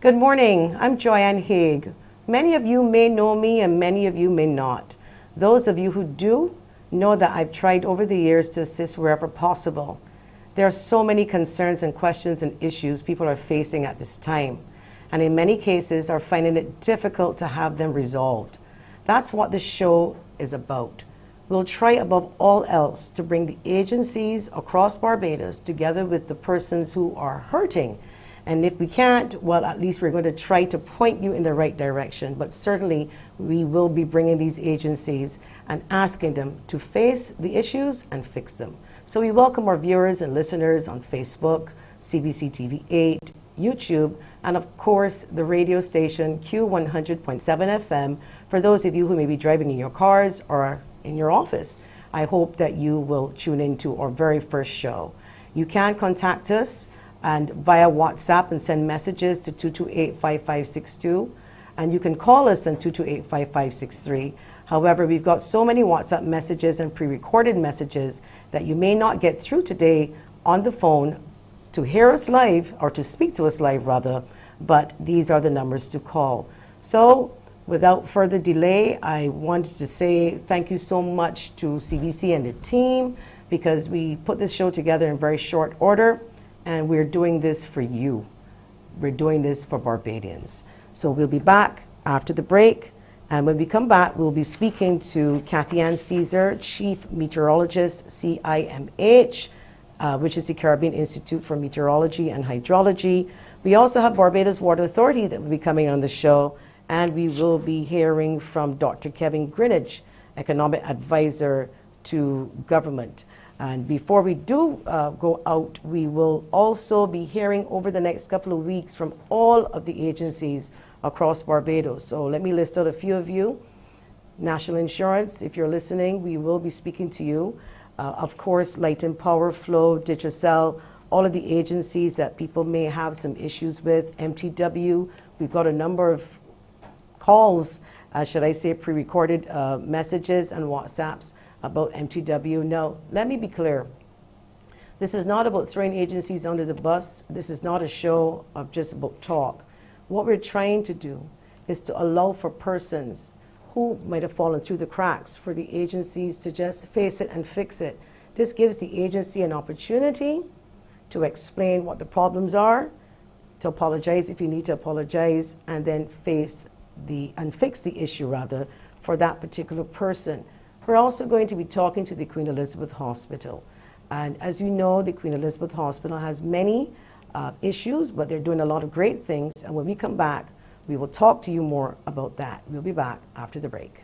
Good morning. I'm Joanne Haig. Many of you may know me and many of you may not. Those of you who do know that I've tried over the years to assist wherever possible. There are so many concerns and questions and issues people are facing at this time, and in many cases are finding it difficult to have them resolved. That's what this show is about. We'll try above all else to bring the agencies across Barbados together with the persons who are hurting. And if we can't, well, at least we're going to try to point you in the right direction. But certainly, we will be bringing these agencies and asking them to face the issues and fix them. So we welcome our viewers and listeners on Facebook, CBC TV 8, YouTube, and of course, the radio station Q100.7 FM for those of you who may be driving in your cars or in your office. I hope that you will tune into our very first show. You can contact us and via WhatsApp and send messages to 228-5562. And you can call us on 228-5563. However, we've got so many WhatsApp messages and pre-recorded messages that you may not get through today on the phone to hear us live, or to speak to us live rather, but these are the numbers to call. So without further delay, I wanted to say thank you so much to CBC and the team, because we put this show together in very short order. And we're doing this for you. We're doing this for Barbadians. So we'll be back after the break. And when we come back, we'll be speaking to Kathy Ann Caesar, Chief Meteorologist, CIMH, which is the Caribbean Institute for Meteorology and Hydrology. We also have Barbados Water Authority that will be coming on the show. And we will be hearing from Dr. Kevin Greenidge, Economic Advisor to Government. And before we do go out, we will also be hearing over the next couple of weeks from all of the agencies across Barbados. So let me list out a few of you. National Insurance, if you're listening, we will be speaking to you. Of course, Light and Power, Flow, Digicel, all of the agencies that people may have some issues with. MTW, we've got a number of calls, should I say, pre-recorded messages and WhatsApps about MTW. Now, let me be clear. This is not about throwing agencies under the bus. This is not a show of just about talk. What we're trying to do is to allow for persons who might have fallen through the cracks for the agencies to just face it and fix it. This gives the agency an opportunity to explain what the problems are, to apologize if you need to apologize, and then fix the issue rather for that particular person. We're also going to be talking to the Queen Elizabeth Hospital. And as you know, the Queen Elizabeth Hospital has many issues, but they're doing a lot of great things. And when we come back, we will talk to you more about that. We'll be back after the break.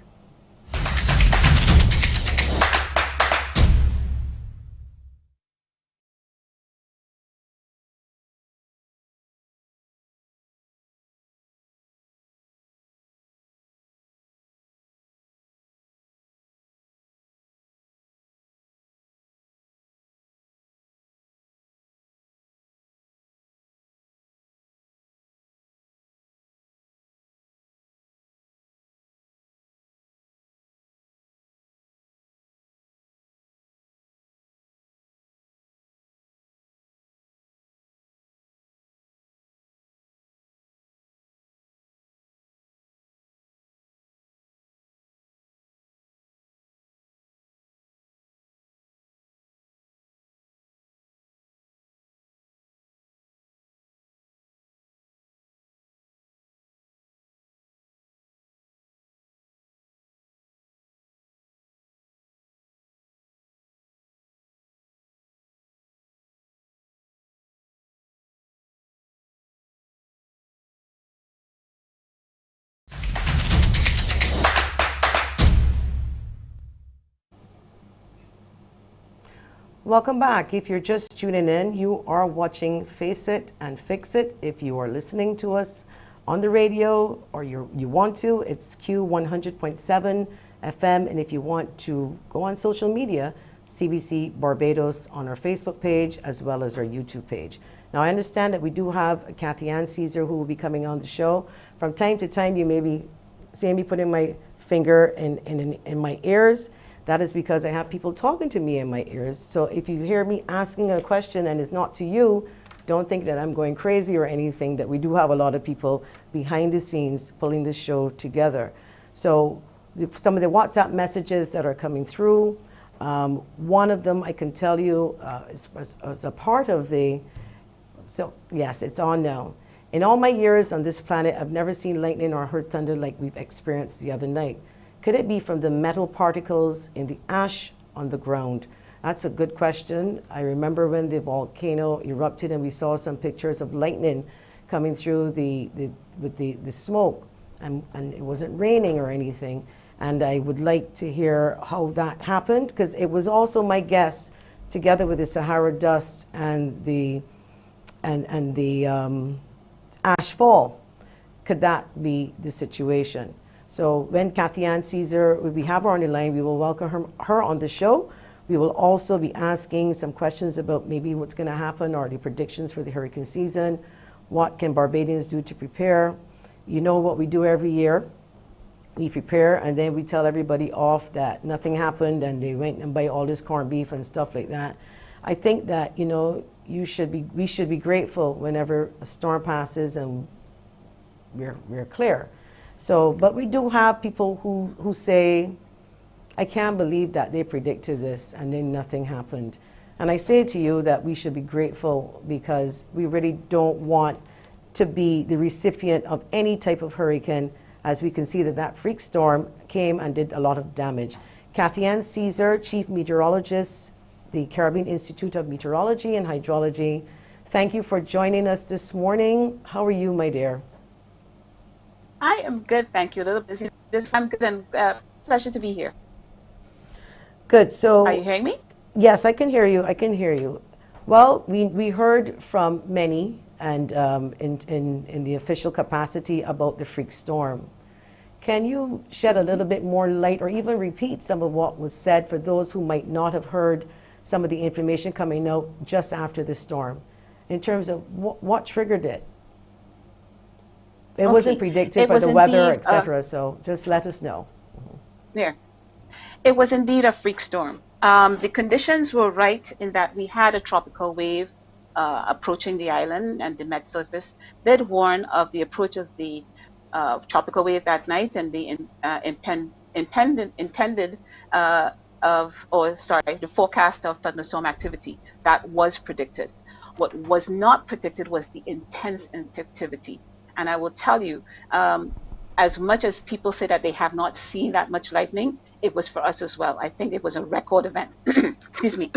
Welcome back. If you're just tuning in, you are watching Face It and Fix It. If you are listening to us on the radio or you want to, it's Q100.7 FM. And if you want to go on social media, CBC Barbados on our Facebook page as well as our YouTube page. Now, I understand that we do have Kathy Ann Caesar who will be coming on the show. From time to time, you may be seeing me putting my finger in my ears. That is because I have people talking to me in my ears. So if you hear me asking a question and it's not to you, don't think that I'm going crazy or anything, that we do have a lot of people behind the scenes pulling this show together. So some of the WhatsApp messages that are coming through, one of them I can tell you is a part of the, so yes, it's on now. In all my years on this planet, I've never seen lightning or heard thunder like we've experienced the other night. Could it be from the metal particles in the ash on the ground? That's a good question. I remember when the volcano erupted and we saw some pictures of lightning coming through with the smoke, and it wasn't raining or anything. And I would like to hear how that happened, because it was also my guess, together with the Sahara dust and the ash fall. Could that be the situation? So when Kathy Ann Caesar, we have her on the line, we will welcome her on the show. We will also be asking some questions about maybe what's going to happen or the predictions for the hurricane season. What can Barbadians do to prepare? You know what we do every year. We prepare and then we tell everybody off that nothing happened and they went and buy all this corned beef and stuff like that. I think that, you know, we should be grateful whenever a storm passes and we're clear. So, but we do have people who say, I can't believe that they predicted this and then nothing happened. And I say to you that we should be grateful, because we really don't want to be the recipient of any type of hurricane, as we can see that freak storm came and did a lot of damage. Kathy Ann Caesar, Chief Meteorologist, the Caribbean Institute of Meteorology and Hydrology. Thank you for joining us this morning. How are you, my dear? I am good, thank you. A little busy. I'm good, and pleasure to be here. Good. So, are you hearing me? Yes, I can hear you. I can hear you. Well, we heard from many, and in the official capacity, about the freak storm. Can you shed a little bit more light, or even repeat some of what was said for those who might not have heard some of the information coming out just after the storm, in terms of what triggered it? It wasn't predicted by the weather, etc. So just let us know. There. It was indeed a freak storm. The conditions were right in that we had a tropical wave approaching the island, and the Met Surface did warn of the approach of the tropical wave that night, and the the forecast of thunderstorm activity that was predicted. What was not predicted was the intense activity. And I will tell you, as much as people say that they have not seen that much lightning, it was for us as well. I think it was a record event. Excuse me.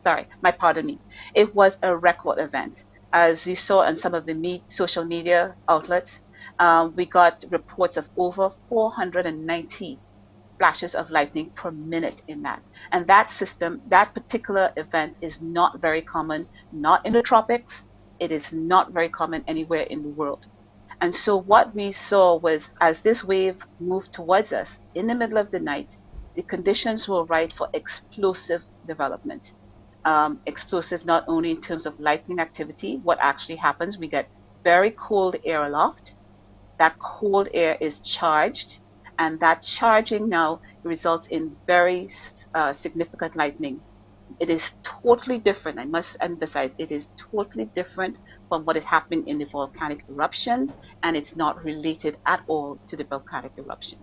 Sorry, pardon me. It was a record event. As you saw on some of the social media outlets, we got reports of over 490 flashes of lightning per minute in that. And that particular event is not very common, not in the tropics. It is not very common anywhere in the world. And so what we saw was, as this wave moved towards us in the middle of the night, the conditions were right for explosive development. Explosive not only in terms of lightning activity. What actually happens, we get very cold air aloft. That cold air is charged, and that charging now results in very significant lightning. It is totally different. I must emphasize, it is totally different from what is happening in the volcanic eruption, and it's not related at all to the volcanic eruption.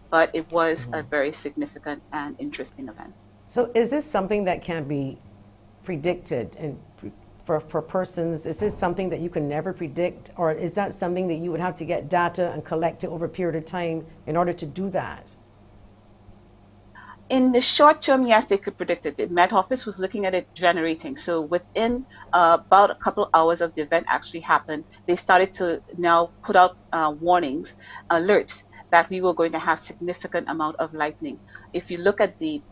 But it was a very significant and interesting event. So is this something that can be predicted, and for persons? Is this something that you can never predict, or is that something that you would have to get data and collect it over a period of time in order to do that? In the short term, yes, they could predict it. The Met Office was looking at it generating. So within about a couple of hours of the event actually happened, they started to now put out warnings, alerts, that we were going to have significant amount of lightning. If you look at the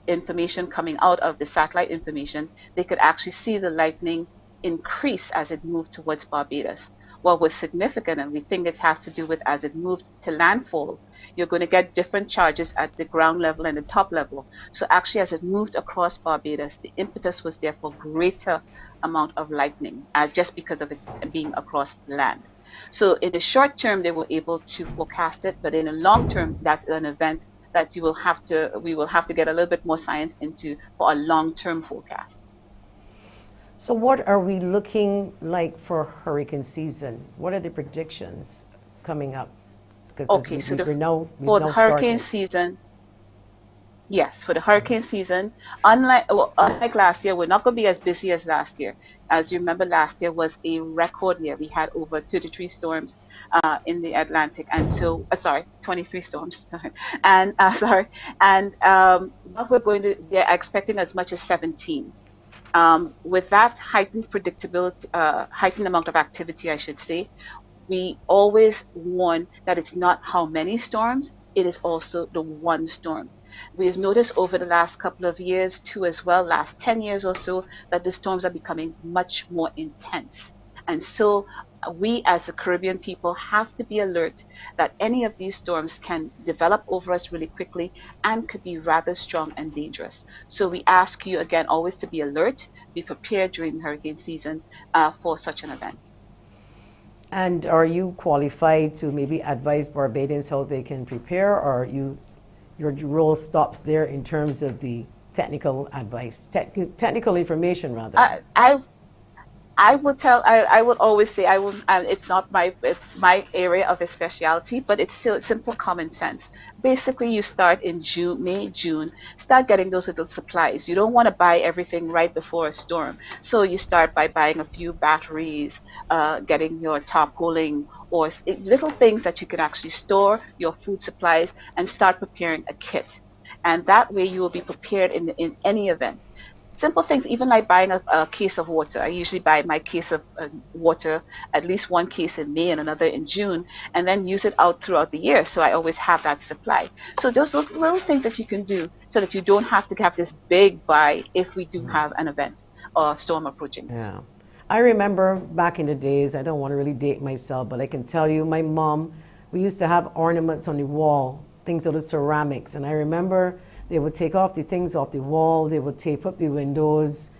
information coming out of the satellite information, they could actually see the lightning increase as it moved towards Barbados. What was significant, and we think it has to do with, as it moved to landfall, you're going to get different charges at the ground level and the top level. So actually, as it moved across Barbados, the impetus was there for greater amount of lightning, just because of it being across the land. So in the short term, they were able to forecast it, but in the long term, that's an event that we will have to get a little bit more science into for a long-term forecast. So what are we looking like for hurricane season? What are the predictions coming up? Because as Okay, we, so we, we're now, we've for the now hurricane started. season, yes, for the hurricane season, unlike last year, we're not going to be as busy as last year. As you remember, last year was a record year. We had over 33 storms in the Atlantic, and so sorry, 23 storms, and sorry, and what they're expecting as much as 17. With that heightened predictability, heightened amount of activity, I should say, we always warn that it's not how many storms, it is also the one storm. We've noticed over the last couple of years too as well, last 10 years or so, that the storms are becoming much more intense. And so we as the Caribbean people have to be alert that any of these storms can develop over us really quickly and could be rather strong and dangerous. So we ask you again always to be alert, be prepared during hurricane season for such an event. And are you qualified to maybe advise Barbadians how they can prepare, or your role stops there in terms of the technical advice, technical information rather? I would I would always say, it's not my area of specialty, but it's still simple common sense. Basically, you start in June, May, June, start getting those little supplies. You don't want to buy everything right before a storm. So you start by buying a few batteries, getting your tarpaulin or little things that you can actually store your food supplies and start preparing a kit. And that way you will be prepared in any event. Simple things, even like buying a case of water. I usually buy my case of water, at least one case in May and another in June, and then use it out throughout the year. So I always have that supply. So those are little things that you can do so that you don't have to have this big buy if we do have an event or storm approaching us. Yeah. I remember back in the days, I don't want to really date myself, but I can tell you, my mom, we used to have ornaments on the wall, things out of ceramics. And I remember they would take off the things off the wall, they would tape up the windows.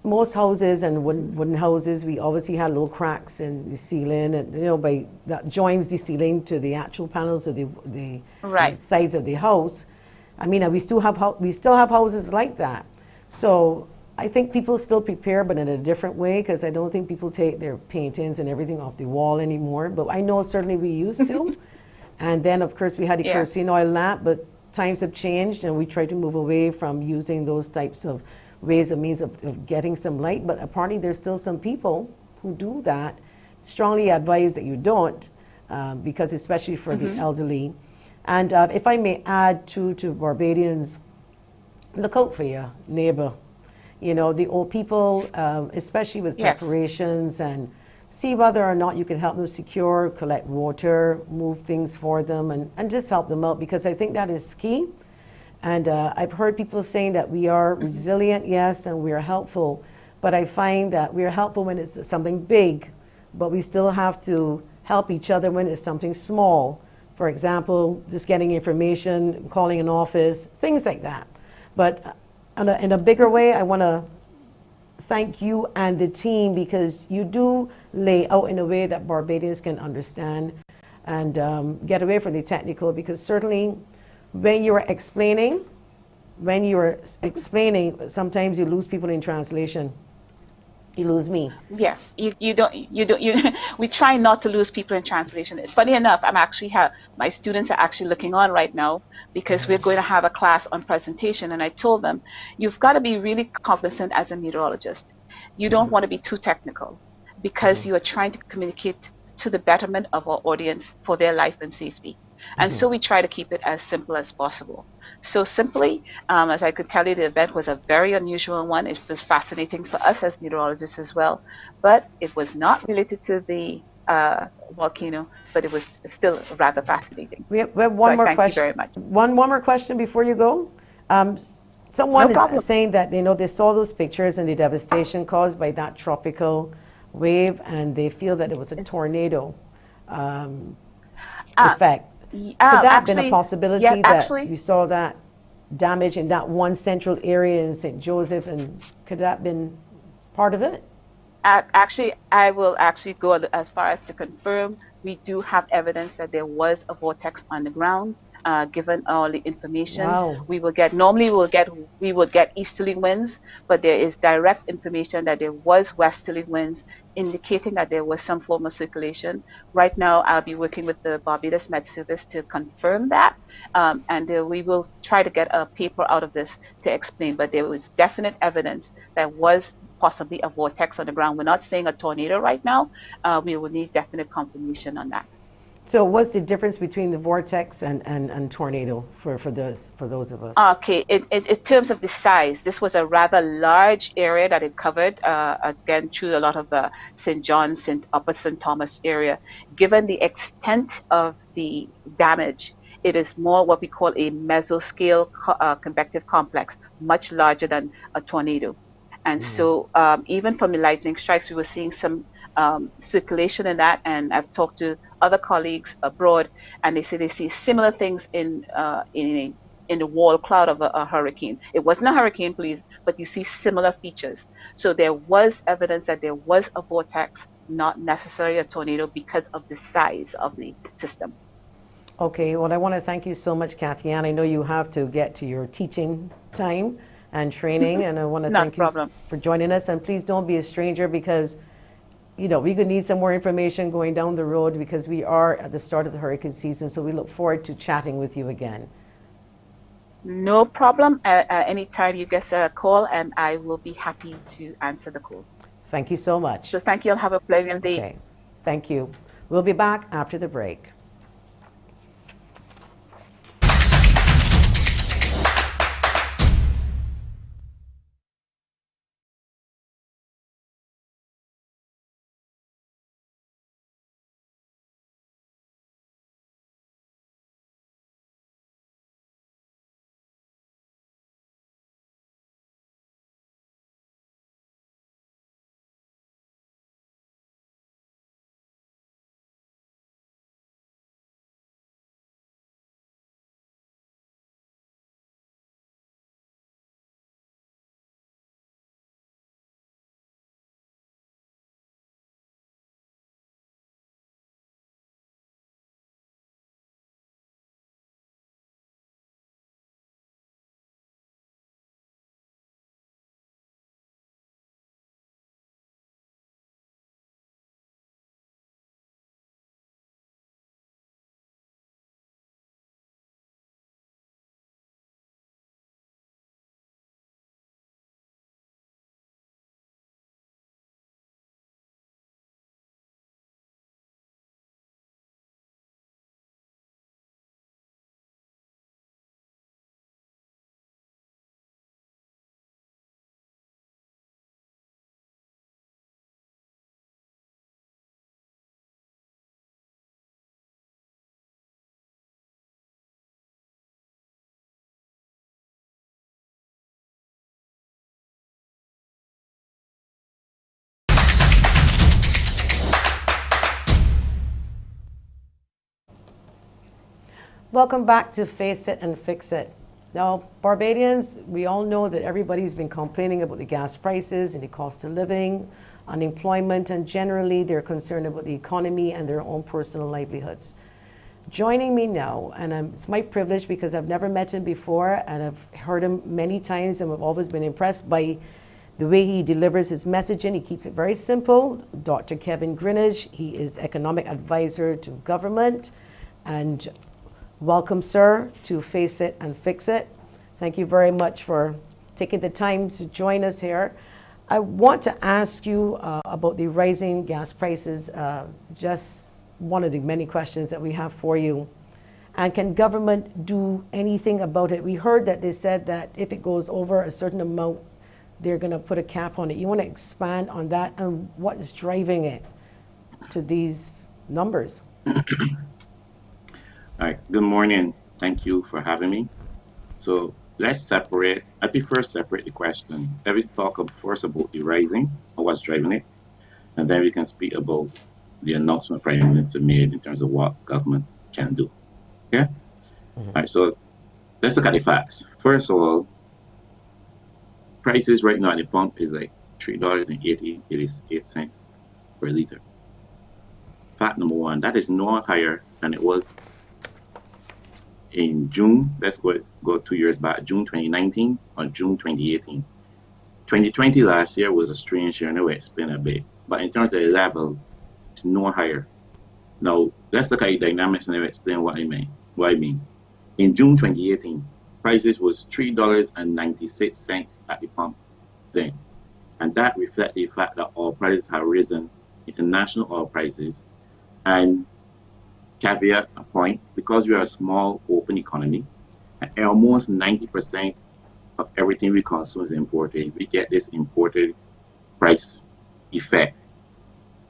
Most houses and wooden houses, we obviously had little cracks in the ceiling, and by that joins the ceiling to the actual panels of the Right. sides of the house. I mean, we still have houses like that. So I think people still prepare, but in a different way, because I don't think people take their paintings and everything off the wall anymore. But I know certainly we used to. And then, of course, we had the Yeah. kerosene oil lamp, but times have changed, and we try to move away from using those types of ways and means of getting some light. But apparently, there's still some people who do that. Strongly advise that you don't, because especially for the elderly. And if I may add to Barbadians, look out for your neighbor. The old people, especially with Yes. preparations, and see whether or not you can help them secure, collect water, move things for them, and just help them out, because I think that is key. And I've heard people saying that we are resilient, yes, and we are helpful, but I find that we are helpful when it's something big, but we still have to help each other when it's something small. For example, just getting information, calling an office, things like that. But in a bigger way, I want to thank you and the team, because you do lay out in a way that Barbadians can understand and get away from the technical, because certainly when you're explaining, sometimes you lose people in translation. You lose me. Yes, you don't we try not to lose people in translation. Funny enough, my students are actually looking on right now because we're going to have a class on presentation, and I told them you've got to be really cognizant as a meteorologist. You don't want to be too technical, because you are trying to communicate to the betterment of our audience for their life and safety. And so we try to keep it as simple as possible. So simply, as I could tell you, the event was a very unusual one. It was fascinating for us as meteorologists as well, but it was not related to the volcano, but it was still rather fascinating. We have one more thank question. you very much. One more question before you go. Someone is saying that they saw those pictures and the devastation caused by that tropical wave, and they feel that it was a tornado effect. Could that have been a possibility that you saw that damage in that one central area in St. Joseph, and could that have been part of it? Actually, I will actually go as far as to confirm we do have evidence that there was a vortex on the ground. given all the information. Wow. Normally we would get easterly winds, but there is direct information that there was westerly winds, indicating that there was some form of circulation. Right now, I'll be working with the Barbados Met Service to confirm that, and we will try to get a paper out of this to explain. But there was definite evidence that was possibly a vortex on the ground. We're not saying a tornado right now. We will need definite confirmation on that. So what's the difference between the vortex and tornado for those of us? Okay, in terms of the size, this was a rather large area that it covered, again, through a lot of St. John's, Upper St. Thomas area. Given the extent of the damage, it is more what we call a mesoscale convective complex, much larger than a tornado. And so even from the lightning strikes, we were seeing some circulation in that. And I've talked to other colleagues abroad, and they say they see similar things in the wall cloud of a hurricane. It wasn't a hurricane, please, but you see similar features. So there was evidence that there was a vortex, not necessarily a tornado, because of the size of the system. Okay, well, I want to thank you so much, Kathy Ann. I know you have to get to your teaching time and training, and I want to thank you for joining us. And please don't be a stranger, because we could need some more information going down the road, because we are at the start of the hurricane season. So we look forward to chatting with you again. No problem. Anytime you get a call, and I will be happy to answer the call. Thank you so much. So thank you. Have a pleasant day. Okay. Thank you. We'll be back after the break. Welcome back to Face It and Fix It. Now, Barbadians, we all know that everybody's been complaining about the gas prices and the cost of living, unemployment, and generally they're concerned about the economy and their own personal livelihoods. Joining me now, and it's my privilege because I've never met him before, and I've heard him many times, and I've always been impressed by the way he delivers his messaging. He keeps it very simple. Dr. Kevin Greenidge, he is economic advisor to government. And welcome, sir, to Face It and Fix It. Thank you very much for taking the time to join us here. I want to ask you about the rising gas prices, just one of the many questions that we have for you. And can government do anything about it? We heard that they said that if it goes over a certain amount, they're going to put a cap on it. You want to expand on that and what is driving it to these numbers? All right, good morning. Thank you for having me. So let's separate, I prefer separate the question. Let me talk first about the rising or what's driving it, and then we can speak about the announcement Prime Minister made in terms of what government can do. Okay? All right, so let's look at the facts. First of all, prices right now at the pump is like $3.88 per liter. Fact number one, that is no higher than it was in June, let's go 2 years back, June 2019 or June 2018. 2020 last year was a strange year, and I will explain a bit. But in terms of the level, it's no higher. Now, let's look at the dynamics and I'll explain what I mean. In June 2018, prices was $3.96 at the pump then. And that reflects the fact that oil prices have risen, international oil prices, and caveat a point, because we are a small open economy, and almost 90% of everything we consume is imported, we get this imported price effect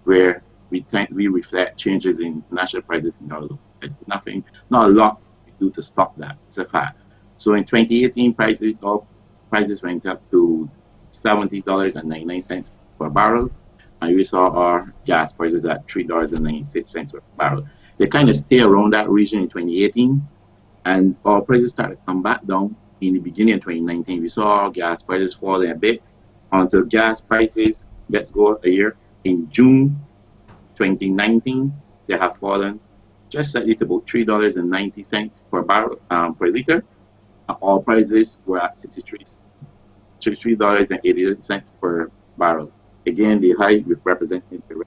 where we reflect changes in national prices in our local. It's nothing, not a lot we do to stop that. It's a fact. So in 2018, all prices went up to $70.99 per barrel, and we saw our gas prices at $3.96 per barrel. They kind of stay around that region in 2018, and our prices started to come back down in the beginning of 2019. We saw our gas prices falling a bit until gas prices, let's go a year, in June 2019, they have fallen just slightly to about $3.90 per barrel per liter. Oil prices were at $63.80 per barrel. Again, the high representing the rate.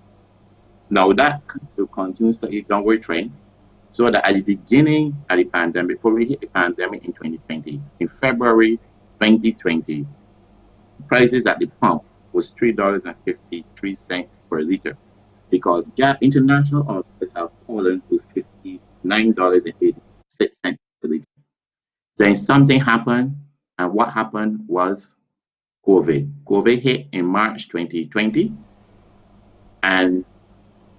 Now that will continue slightly downward trend. So that at the beginning of the pandemic, before we hit the pandemic in 2020, in February 2020, prices at the pump was $3.53 per liter, because international oil prices have fallen to $59.86 per liter. Then something happened, and what happened was COVID. COVID hit in March 2020, and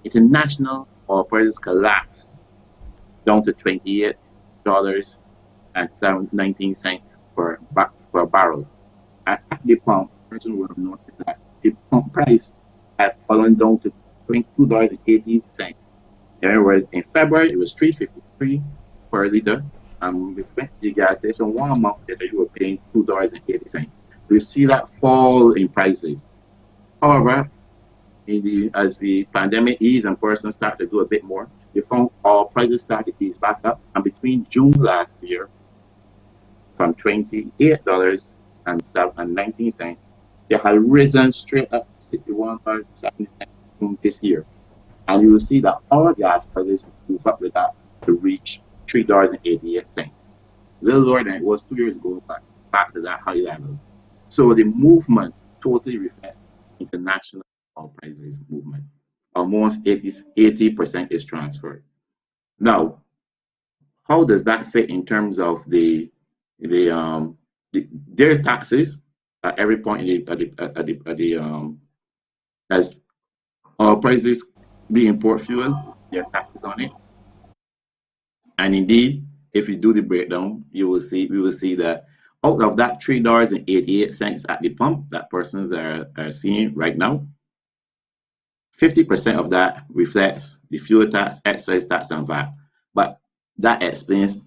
international oil prices collapsed down to $28.19 per barrel. At the pump, person will notice that the pump price has fallen down to $22.80. Whereas in February, it was $3.53 per liter. And with the gas station, 1 month later, you were paying $2.80. You see that fall in prices. However, as the pandemic eased and persons started to do a bit more, we found our prices started to ease back up. And between June last year, from $28.19, they had risen straight up to $61.70 this year. And you will see that our gas prices move up with that to reach $3.88. A little lower than it was 2 years ago, but back to that high level. So the movement totally reflects international oil prices movement. Almost 80% is transferred. Now, how does that fit in terms of their taxes at every point as oil prices we import fuel, there are taxes on it. And indeed, if you do the breakdown, we will see that out of that $3.88 at the pump that persons are seeing right now, 50% of that reflects the fuel tax, excise tax, and VAT. But that explains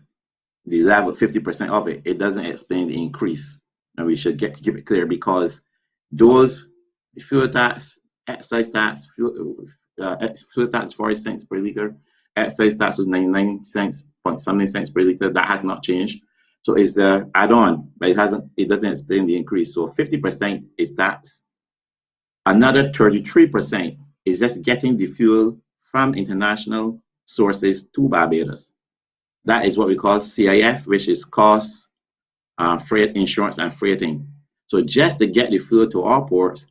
the level, 50% of it. It doesn't explain the increase. And we should keep it clear, because the fuel tax, excise tax, fuel tax 40 cents per liter, excise tax was 99 cents, point something cents per liter. That has not changed. So it's an add-on, but it doesn't explain the increase. So 50% is tax. Another 33% is just getting the fuel from international sources to Barbados. That is what we call CIF, which is cost, freight, insurance, and freighting. So just to get the fuel to our ports,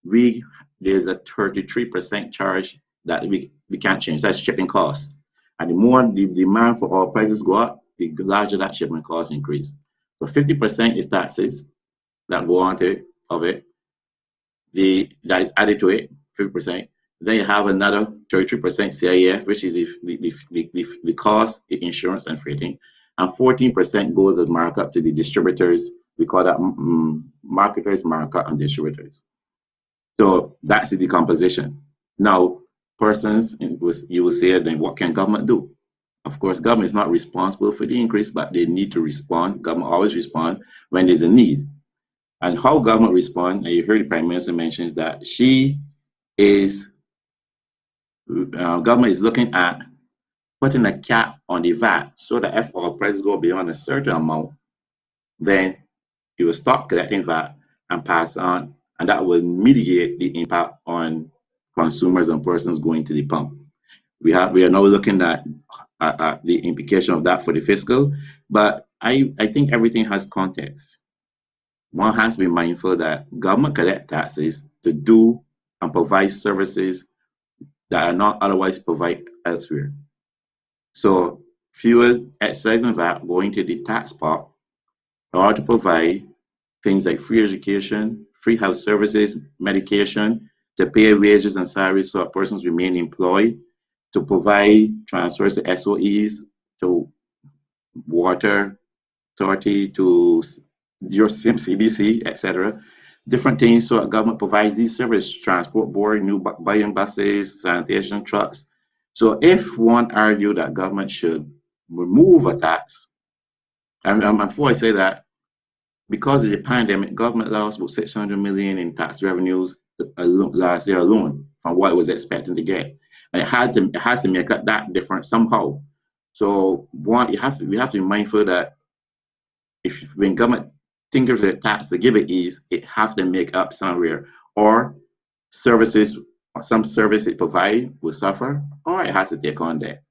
there's a 33% charge that we can't change. That's shipping costs. And the more the demand for oil prices go up, the larger that shipping cost increase. So 50% is taxes that go on to it. That is added to it, 50%. Then you have another 33% CIF, which is the cost, the insurance, and freighting. And 14% goes as markup to the distributors. We call that marketers, markup, and distributors. So that's the decomposition. Now, you will say, then what can government do? Of course, government is not responsible for the increase, but they need to respond. Government always respond when there's a need. And how government respond, and you heard the Prime Minister mentions that government is looking at putting a cap on the VAT so that if oil prices go beyond a certain amount, then it will stop collecting VAT and pass on, and that will mitigate the impact on consumers and persons going to the pump. We are now looking at the implication of that for the fiscal, but I think everything has context. One has to be mindful that government collect taxes to do and provide services that are not otherwise provided elsewhere. So fuel, excise, and VAT go into the tax pot in order to provide things like free education, free health services, medication, to pay wages and salaries so that persons remain employed, to provide transfers to SOEs, to water authority, to your CBC, etc. Different things so that government provides these services, transport board, new buying buses, sanitation trucks. So if one argue that government should remove a tax, and before I say that, because of the pandemic, government lost about 600 million in tax revenues last year alone from what it was expecting to get, and it has to make up that difference somehow. So one, we have to be mindful that if when government thinks of the tax to give it ease, it have to make up somewhere, or services, some service it provide will suffer, or it has to take on that.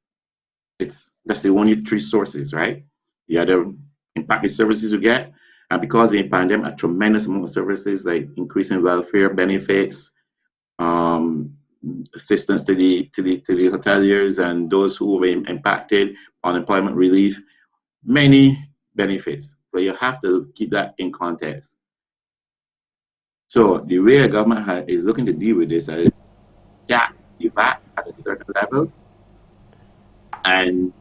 That's the only three sources, right? The other impacted services you get, and because of the pandemic, a tremendous amount of services like increasing welfare benefits, um, assistance to the hoteliers and those who were impacted, unemployment relief, many benefits. So you have to keep that in context. So the way the government is looking to deal with this is cap the VAT at a certain level, and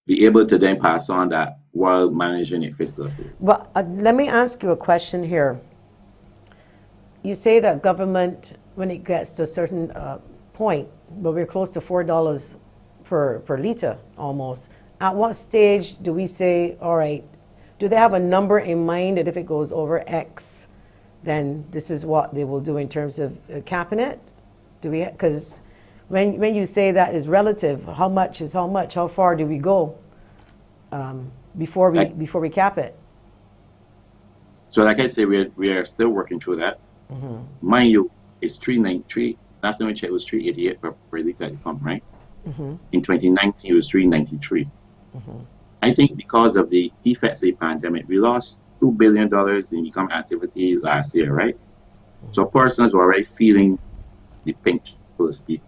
be able to then pass on that while managing it fiscally. Well, let me ask you a question here. You say that government, when it gets to a certain point, but we're close to $4 per liter almost. At what stage do we say, all right, do they have a number in mind that if it goes over X, then this is what they will do in terms of capping it? Do we? Because when you say that is relative, how much is how much? How far do we go before we cap it? So, like I say, we are still working through that. Mm-hmm. Mind you, it's 393. Last time we checked, it was 388 per liter at the pump, right? Mm-hmm. In 2019, it was 393. Mm-hmm. I think because of the effects of the pandemic, we lost $2 billion in economic activity last year, right? Mm-hmm. So persons were already feeling the pinch, so to speak,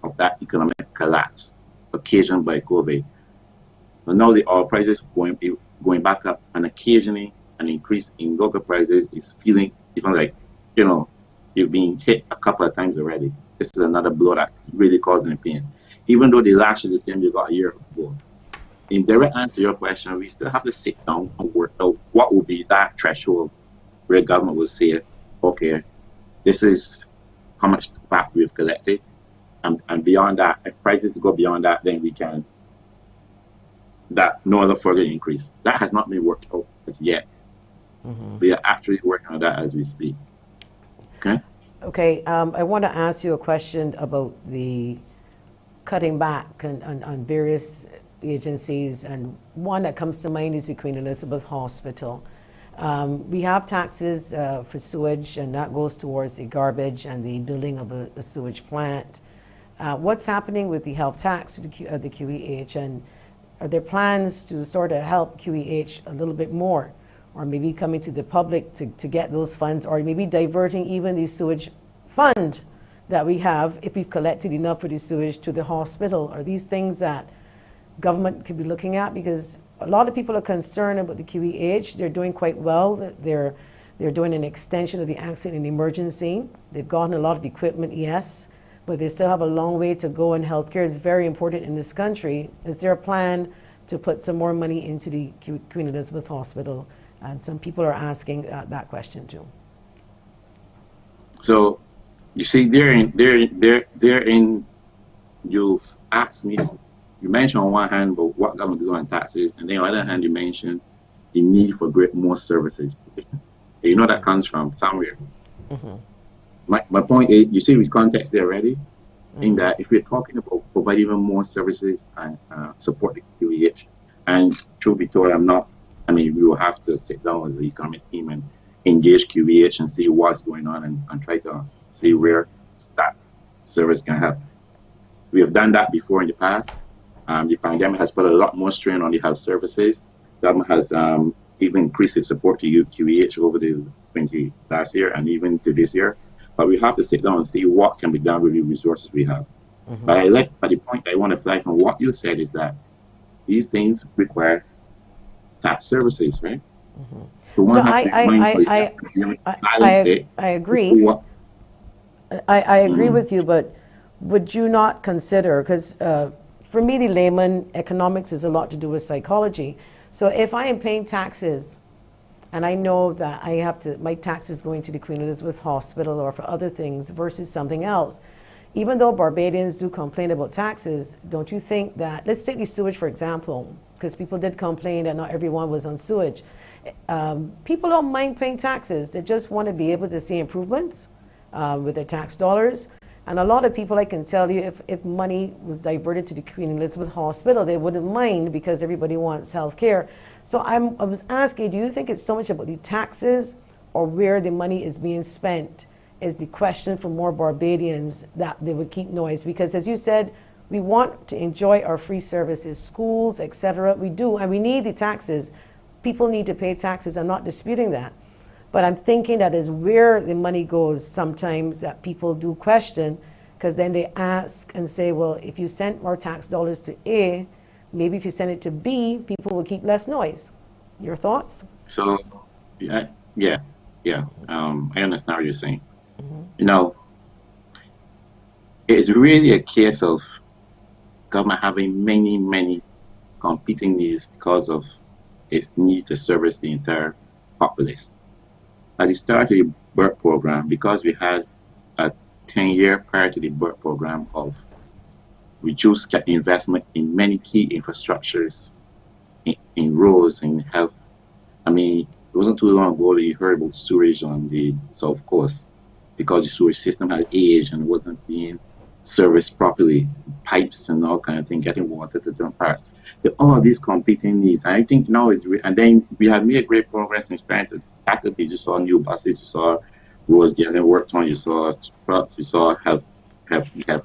of that economic collapse occasioned by COVID. But now the oil prices going back up, and occasionally an increase in local prices is feeling even like, you've been hit a couple of times already. This is another blow that really causing pain. Even though the lash is the same you got a year ago. In direct answer to your question, we still have to sit down and work out what will be that threshold where government will say, okay, this is how much VAT we've collected, and beyond that, if prices go beyond that, then we can, that no other further increase. That has not been worked out as yet. Mm-hmm. We are actually working on that as we speak. Okay. Okay. I want to ask you a question about the cutting back on various agencies, and one that comes to mind is the Queen Elizabeth Hospital. We have taxes for sewage, and that goes towards the garbage and the building of a sewage plant. What's happening with the health tax of the QEH, and are there plans to sort of help QEH a little bit more, or maybe coming to the public to get those funds, or maybe diverting even the sewage fund that we have, if we've collected enough for the sewage, to the hospital? Are these things that government could be looking at? Because a lot of people are concerned about the QEH. They're doing quite well. They're doing an extension of the accident and emergency. They've gotten a lot of equipment, yes, but they still have a long way to go, and healthcare is very important in this country. Is there a plan to put some more money into the Queen Elizabeth Hospital? And some people are asking that question too. So, you see, you've asked me, you mentioned on one hand about what government is doing on taxes, and then on the other hand, you mentioned the need for more services. That comes from somewhere. Mm-hmm. My point is, you see with context there already? In that, if we're talking about providing even more services and support the QEH, and truth be told, we will have to sit down as the economic team and engage QEH and see what's going on and try to see where that service can help. We have done that before in the past. The pandemic has put a lot more strain on the health services. Government has even increased its support to QEH over the last year and even to this year. But we have to sit down and see what can be done with the resources we have. But the point I want to flag from what you said is that these things require tax services, right? So one has to be mindful. I agree. I agree with you, but would you not consider, because for me, the layman, economics is a lot to do with psychology. So if I am paying taxes and I know that my taxes going to the Queen Elizabeth Hospital or for other things versus something else, even though Barbadians do complain about taxes, don't you think that, let's take the sewage for example, because people did complain that not everyone was on sewage. People don't mind paying taxes. They just want to be able to see improvements with their tax dollars. And a lot of people, I can tell you, if money was diverted to the Queen Elizabeth Hospital, they wouldn't mind because everybody wants health care. So I was asking, do you think it's so much about the taxes or where the money is being spent is the question for more Barbadians that they would keep noise? Because as you said, we want to enjoy our free services, schools, etc. We do, and we need the taxes. People need to pay taxes. I'm not disputing that. But I'm thinking that is where the money goes sometimes that people do question, because then they ask and say, well, if you sent more tax dollars to A, maybe if you send it to B, people will keep less noise. Your thoughts? So, I understand what you're saying. It's really a case of government having many competing needs because of its need to service the entire populace. At the start of the BERT program, because we had a 10-year prior to the BERT program of reduced investment in many key infrastructures, in roads, in health. It wasn't too long ago that you heard about sewage on the South Coast because the sewage system had aged and wasn't being serviced properly, pipes and all kind of thing, getting water to different parts. All these competing needs. I think now and then we have made great progress in trying to tackle these. You saw new buses, you saw roads getting worked on, you saw trucks, you saw health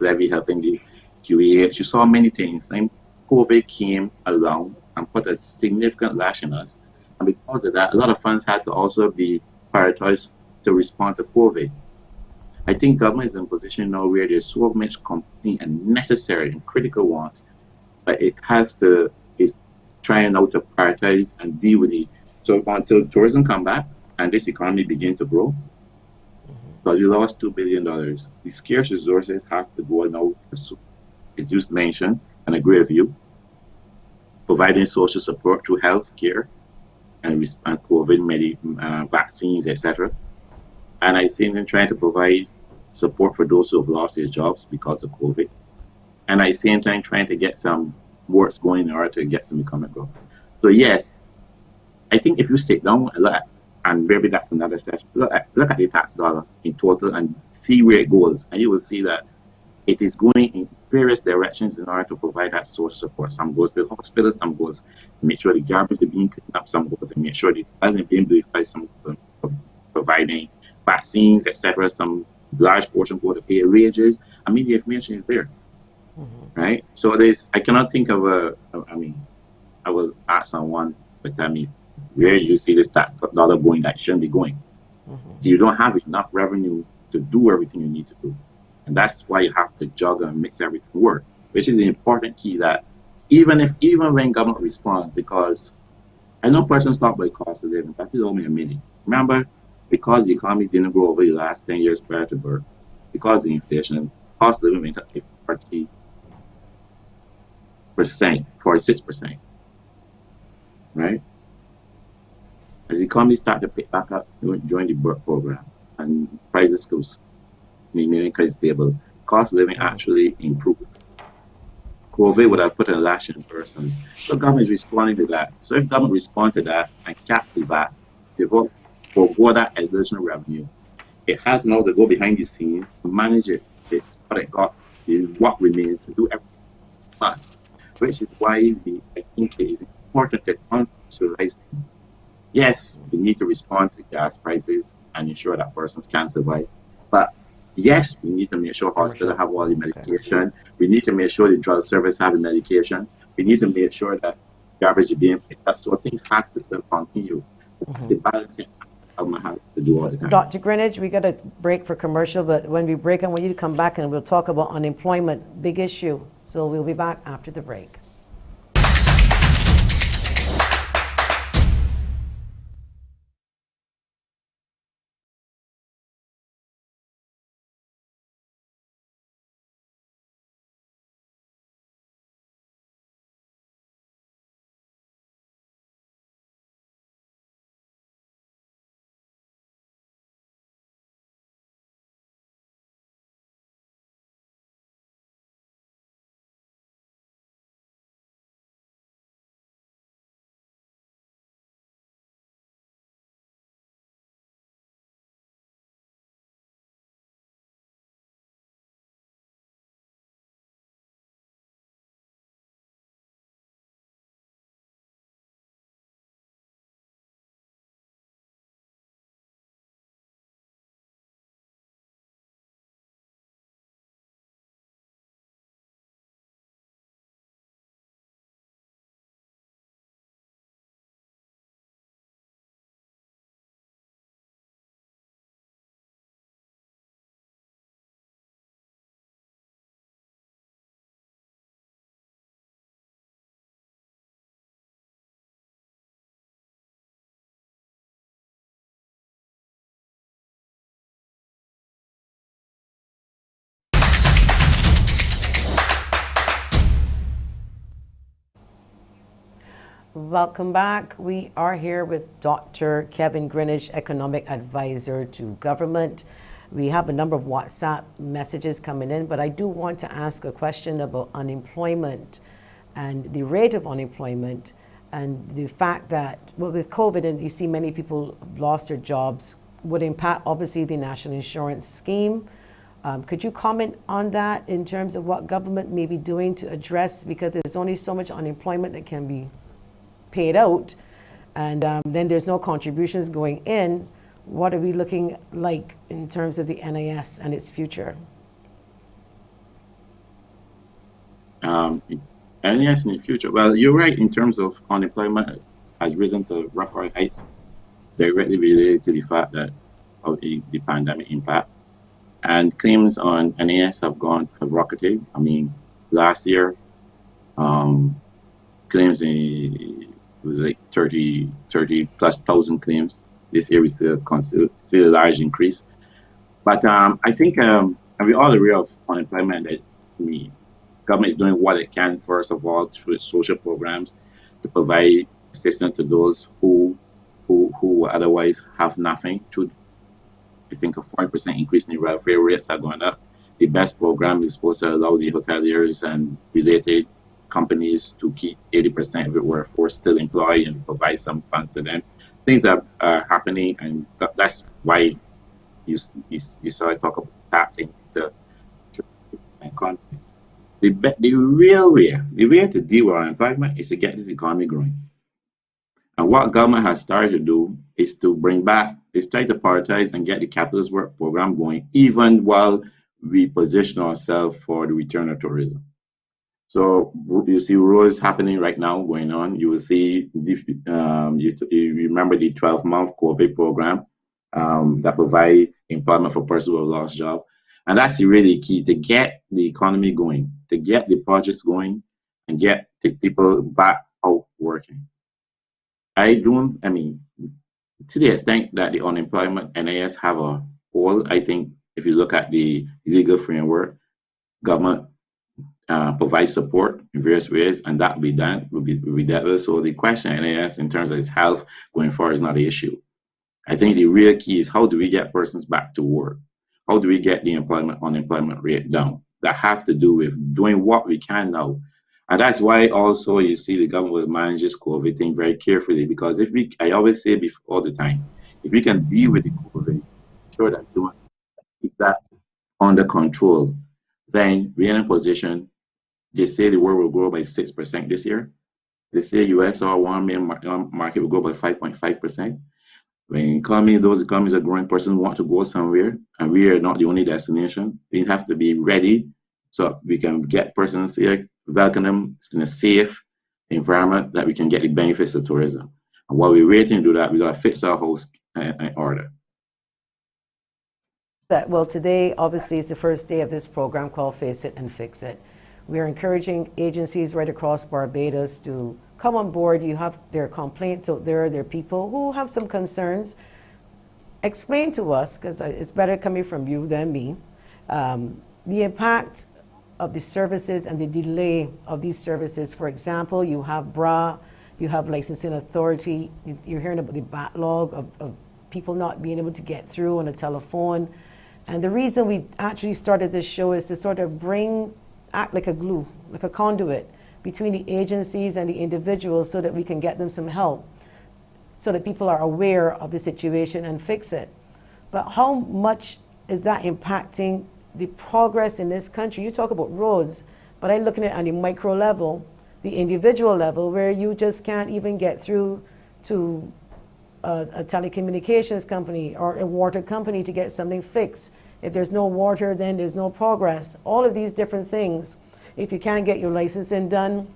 levy helping the QEH, you saw many things. And COVID came along and put a significant lash on us. And because of that, a lot of funds had to also be prioritized to respond to COVID. I think government is in a position now where there's so much competing and necessary and critical wants, but it's trying out to prioritize and deal with it. So until tourism come back and this economy begin to grow, because we lost $2 billion, the scarce resources have to go now, as you mentioned, and I agree with you, providing social support through health care and respond COVID, vaccines, etc. And I see them trying to provide support for those who have lost their jobs because of COVID. And I see them trying to get some works going in order to get some economic growth. So yes, I think if you sit down and look at, and maybe that's another session, look at the tax dollar in total and see where it goes. And you will see that it is going in various directions in order to provide that social support. Some goes to the hospitals, some goes to make sure the garbage is being cleaned up, some goes to make sure the hasn't being beautified, some providing vaccines, etc. Some large portion go to pay wages. The information is there, right? So I cannot think of I will ask someone, but tell me, where do you see this tax dollar going that shouldn't be going? You don't have enough revenue to do everything you need to do. And that's why you have to juggle and mix everything work, which is an important key that even when government responds, because I know persons talk about cost of living, that is only a minute. Remember, because the economy didn't grow over the last 10 years prior to birth, because of the inflation, cost of living went up 46%, right? As the economy started to pick back up during the birth program and prices goes, America is stable, cost of living actually improved. COVID would have put a lash in persons. So government is responding to that. So if government responds to that and cap the VAT, they vote for that additional revenue. It has now to go behind the scenes to manage it. It's what it got is what remains to do everything plus, which is why I think it is important to contextualize things. Yes, we need to respond to gas prices and ensure that persons can survive. But yes, we need to make sure hospitals Commercial. have all the Okay. medication. We need to make sure the drug service have the medication. We need to make sure that garbage is being picked up. So things have to still continue. That's the balancing act government have to do all So, the time. Dr. Greenwich, we got to break for commercial, but when we break, I want you to come back and we'll talk about unemployment, big issue. So we'll be back after the break. Welcome back. We are here with Dr. Kevin Greenwich, Economic Advisor to Government. We have a number of WhatsApp messages coming in, but I do want to ask a question about unemployment and the rate of unemployment and the fact that, well, with COVID, and you see many people have lost their jobs, would impact obviously the national insurance scheme. Could you comment on that in terms of what government may be doing to address, because there's only so much unemployment that can be paid out, and then there's no contributions going in. What are we looking like in terms of the NIS and its future? NES in the future. Well, you're right in terms of unemployment has risen to record heights, directly related to the fact that of the pandemic impact. And claims on NAS have rocketed. I mean, last year, um, claims it was like 30 plus thousand claims. This year we still a large increase. But I think, and we all aware of unemployment, that the government is doing what it can, first of all, through its social programs to provide assistance to those who otherwise have nothing. Through, I think, a 40% increase in the welfare rates are going up. The best program is supposed to allow the hoteliers and related companies to keep 80% of the workforce still employed and provide some funds to them. Things are happening, and that's why you saw I talk about taxing to economies. The way to deal with unemployment is to get this economy growing. And what government has started to do is to try to prioritize and get the capitalist work program going, even while we position ourselves for the return of tourism. So you see roles happening right now going on. You will see, you remember the 12-month COVID program that provide employment for persons who have lost job. And that's really key to get the economy going, to get the projects going, and get the people back out working. I mean, to the extent that the unemployment NAS have a hole, I think if you look at the legal framework, government provides support in various ways, and that will be done, will be dealt with. So the question NAS in terms of its health going forward is not an issue. I think the real key is how do we get persons back to work? How do we get the unemployment rate down? That have to do with doing what we can now. And that's why also you see the government manages COVID thing very carefully, because I always say before all the time, if we can deal with the COVID, sure that we keep that under control, then we're in a position. They say the world will grow by 6% this year. They say US or one main market will grow by 5.5%. When those economies are growing, persons want to go somewhere, and we are not the only destination. We have to be ready so we can get persons here, welcome them in a safe environment that we can get the benefits of tourism. And while we're waiting to do that, we got to fix our house in order. Well, today obviously is the first day of this program called Face It and Fix It. We are encouraging agencies right across Barbados to come on board. You have their complaints out there. There are people who have some concerns. Explain to us, because it's better coming from you than me, the impact of the services and the delay of these services. For example, you have BRA, you have licensing authority. You're hearing about the backlog of people not being able to get through on a telephone. And the reason we actually started this show is to sort of act like a glue, like a conduit between the agencies and the individuals so that we can get them some help, so that people are aware of the situation and fix it. But how much is that impacting the progress in this country? You talk about roads, but I'm looking at it on the micro level, the individual level, where you just can't even get through to a telecommunications company or a water company to get something fixed. If there's no water, then there's no progress. All of these different things. If you can't get your licensing done,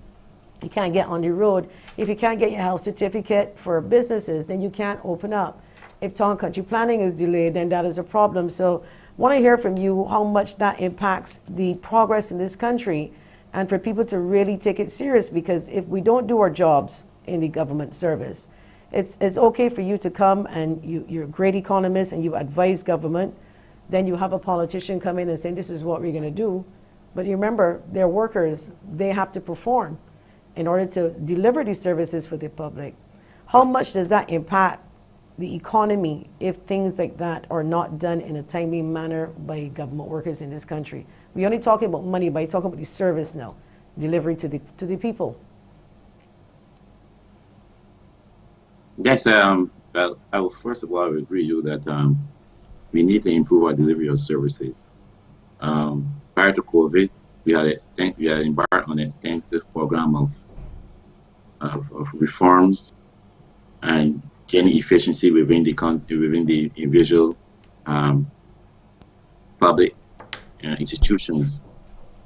you can't get on the road. If you can't get your health certificate for businesses, then you can't open up. If town country planning is delayed, then that is a problem. So I want to hear from you how much that impacts the progress in this country, and for people to really take it serious, because if we don't do our jobs in the government service, it's okay for you to come and you're a great economist and you advise government. Then you have a politician come in and say, this is what we're going to do. But you remember, they're workers. They have to perform in order to deliver these services for the public. How much does that impact the economy if things like that are not done in a timely manner by government workers in this country? We're only talking about money, but you're talking about the service now, delivery to the people. Yes, well, I will first of all agree with you that we need to improve our delivery of services. Prior to COVID, we had embarked on an extensive program of reforms and gaining efficiency within the individual public institutions.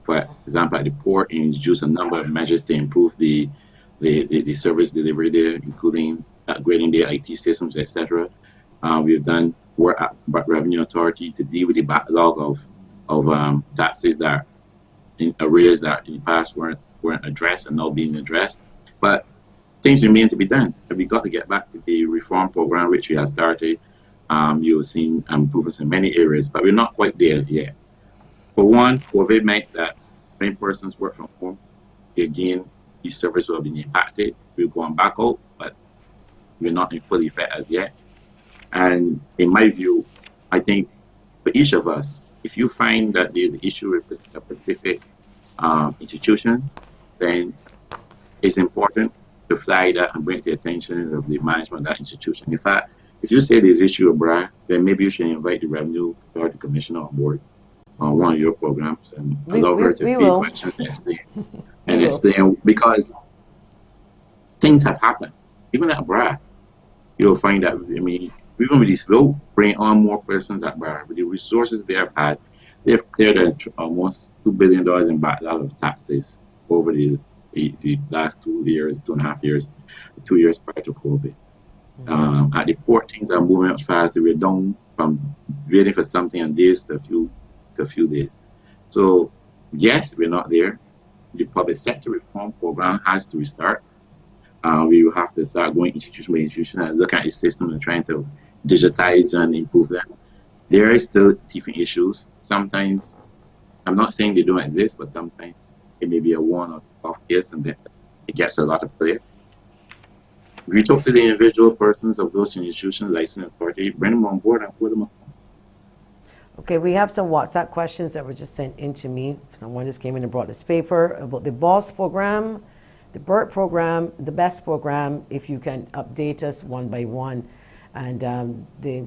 For example, at the port, introduced a number of measures to improve the service delivery there, including upgrading their IT systems, etc. We've done work at Revenue Authority to deal with the backlog of taxes that in arrears that in the past weren't addressed and now being addressed. But things remain to be done. And we got to get back to the reform program which we have started. You've seen improvements in many areas, but we're not quite there yet. For one, COVID meant that many persons work from home. Again, these services will be impacted. We're going back out, but we're not in full effect as yet. And in my view, I think for each of us, if you find that there's an issue with a specific institution, then it's important to flag that and bring it to the attention of the management of that institution. In fact, if you say there's an issue with BRA, then maybe you should invite the Revenue Authority Commissioner on board on one of your programs and allow her to field questions and explain. Because things have happened. Even at BRA, you'll find that, even with this bill, bring on more persons at BRA. With the resources they have had, they've cleared almost $2 billion in backlog of taxes over the last 2 years, 2.5 years, 2 years prior to COVID. At the port, things are moving up fast. We're down from waiting for something in days to a few days. So, yes, we're not there. The public sector reform program has to restart. We will have to start going institution by institution and look at the system and trying to digitize and improve them. There is still teething issues. Sometimes, I'm not saying they don't exist, but sometimes it may be a one-off case and then it gets a lot of play. If you talk to the individual persons of those institutions, licensing authority, bring them on board and put them on. Okay, we have some WhatsApp questions that were just sent in to me. Someone just came in and brought this paper about the BOSS program, the BERT program, the BEST program, if you can update us one by one. And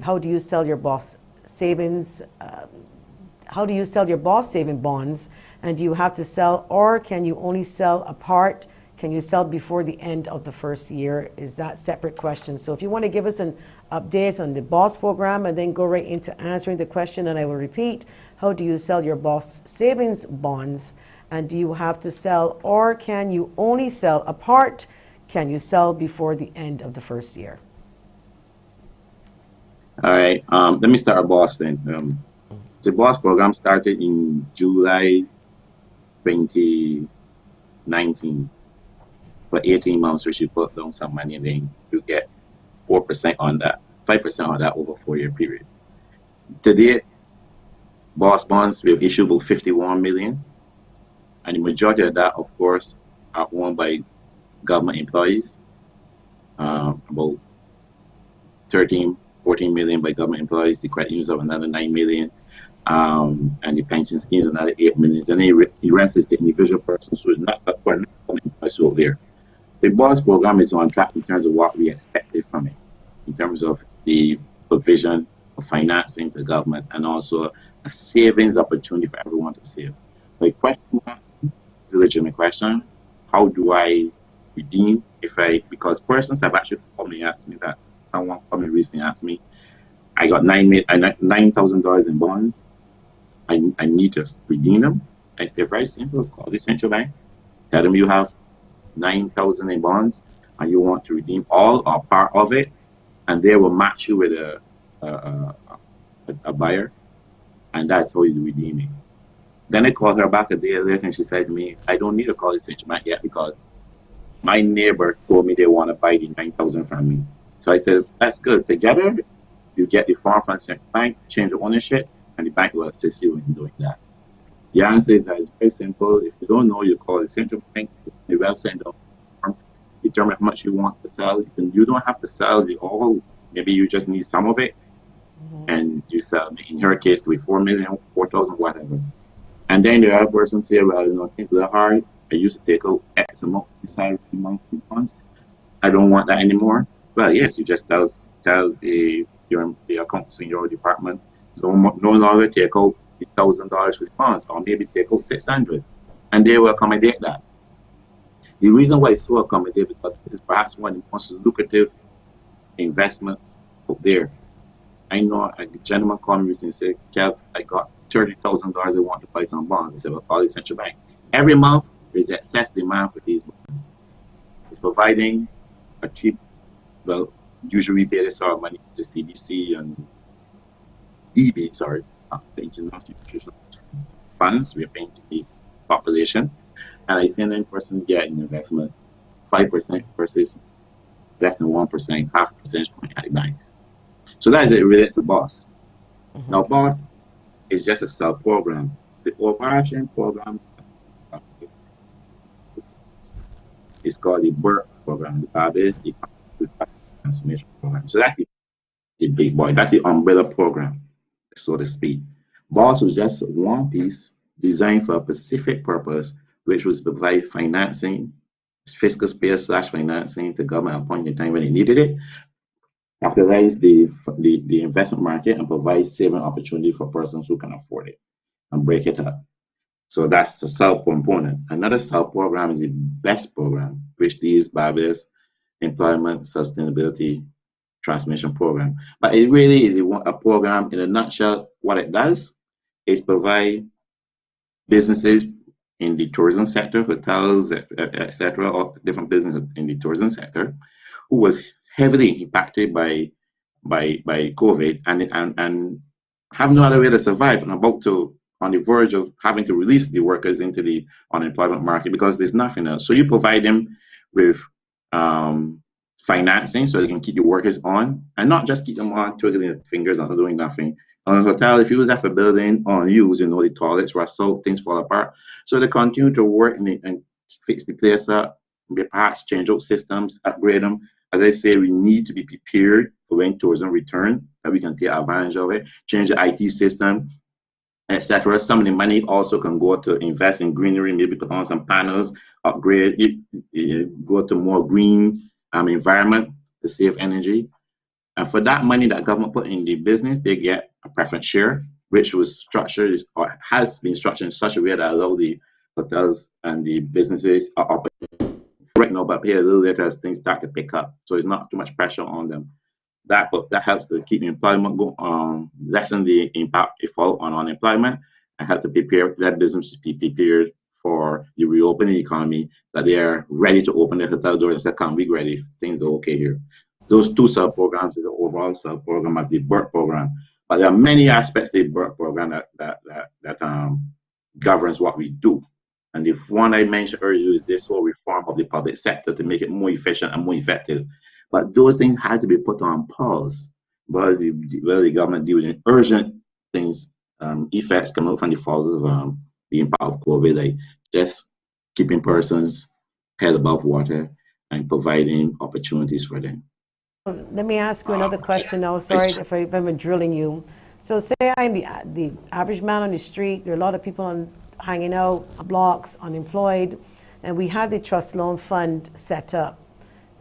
how do you sell your BOSS savings? how do you sell your boss saving bonds? And do you have to sell, or can you only sell a part? Can you sell before the end of the first year? Is that separate question? So if you want to give us an update on the boss program and then go right into answering the question, and I will repeat, how do you sell your boss savings bonds? And do you have to sell, or can you only sell a part? Can you sell before the end of the first year? All right. Let me start with boss then. The boss program started in July 2019 for 18 months, which you put down some money and then you get 4% on that, 5% on that over a 4-year period. Today, boss bonds, we've issued about 51 million, and the majority of that, of course, are owned by government employees, about 13, 14 million by government employees, the credit unions of another 9 million, and the pension schemes another 8 million, and the rest is the individual persons who are not government employees over there. The bonds program is on track in terms of what we expected from it, in terms of the provision of financing to the government and also a savings opportunity for everyone to save. The question is a legitimate question. How do I redeem because persons have actually called me and asked me that. Someone called me recently and asked me, I got $9,000 in bonds. I need to redeem them. I said, very simple, call the central bank, tell them you have 9,000 in bonds and you want to redeem all or part of it, and they will match you with a buyer, and that's how you redeem it. Then I called her back a day later and she said to me, I don't need to call the central bank yet because my neighbor told me they want to buy the 9,000 from me. So I said, that's good. Together, you get the form from the central bank, change the ownership, and the bank will assist you in doing that. The answer is that it's very simple. If you don't know, you call the central bank, the website, determine how much you want to sell. You don't have to sell the all. Maybe you just need some of it, and you sell. In her case, it could be 4 million, 4,000, whatever. And then the other person say, well, things are hard. I used to take out X amount inside a few months. I don't want that anymore. Well, yes, you just tell the accounts in your department, no longer take out $1,000 for the funds, or maybe take out 600, and they will accommodate that. The reason why it's so accommodative is because this is perhaps one of the most lucrative investments out there. I know a gentleman called me recently and said, Kev, I got $30,000 I want to buy some bonds. I said, well, call the central bank. Every month there's excess demand for these bonds. It's providing a cheap, usually they sort of money to CBC and EB, the international institutional funds. We're paying to the population, and I see then persons get an investment 5% versus less than 1%, half percentage point at the banks. So that is it relates to BOSS. Now, BOSS is just a sub program. The overarching program is called the BERT program, the Barbados Transformation Program. So that's the big boy. That's the umbrella program, so to speak. BOSS was just one piece designed for a specific purpose, which was to provide financing, fiscal space / financing to government at a point in time when they needed it, capitalize the investment market, and provide saving opportunity for persons who can afford it and break it up. So that's the sub component. Another sub program is the BEST program, which deals Barbados Employment Sustainability Transformation Program. But it really is a program. In a nutshell, what it does is provide businesses in the tourism sector, hotels, etc., or different businesses in the tourism sector, who was heavily impacted by COVID and have no other way to survive, and on the verge of having to release the workers into the unemployment market because there's nothing else. So you provide them with financing so they can keep the workers on, and not just keep them on twiddling their fingers and doing nothing. On a hotel, if you have a building unused, the toilets rust out, things fall apart. So they continue to work and fix the place up, perhaps change out systems, upgrade them. As I say, we need to be prepared for when tourism return, that we can take advantage of it, change the IT system, etc. Some of the money also can go to invest in greenery, maybe put on some panels, upgrade it, go to more green environment to save energy. And for that money that government put in the business, they get a preference share, which was structured or has been structured in such a way that allow the hotels and the businesses are operating right now, but pay a little later as things start to pick up. So it's not too much pressure on them. That helps to keep employment go lessen the impact it fall on unemployment, and help to prepare that business to be prepared for the reopening economy, that they are ready to open their hotel doors and say, "Come, we ready. Things are okay here." Those two sub programs is the overall sub program of the BERT program. But there are many aspects of the BERT program that governs what we do. And the one I mentioned earlier is this whole reform of the public sector to make it more efficient and more effective. But those things had to be put on pause. But the government dealing with urgent things, effects coming out from the falls of the impact of COVID, like just keeping persons head above water and providing opportunities for them. Let me ask you another question now. Sorry if I've been drilling you. So say I'm the average man on the street. There are a lot of people hanging out, blocks, unemployed, and we have the trust loan fund set up.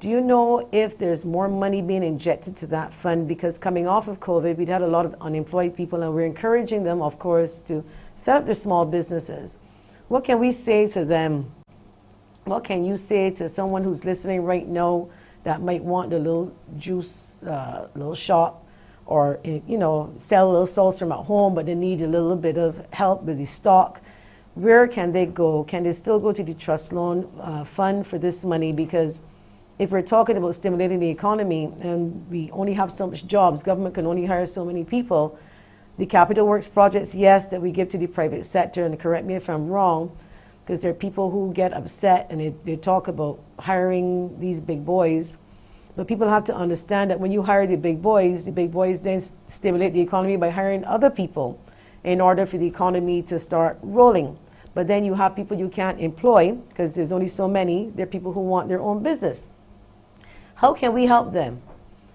Do you know if there's more money being injected to that fund? Because coming off of COVID, we'd had a lot of unemployed people, and we're encouraging them, of course, to set up their small businesses. What can we say to them? What can you say to someone who's listening right now that might want a little juice, little shop, or sell a little sauce from at home, but they need a little bit of help with the stock? Where can they go? Can they still go to the trust loan fund for this money? Because if we're talking about stimulating the economy and we only have so much jobs, government can only hire so many people. The capital works projects, yes, that we give to the private sector, and correct me if I'm wrong, because there are people who get upset and they talk about hiring these big boys. But people have to understand that when you hire the big boys then stimulate the economy by hiring other people in order for the economy to start rolling. But then you have people you can't employ because there's only so many. There are people who want their own business. How can we help them?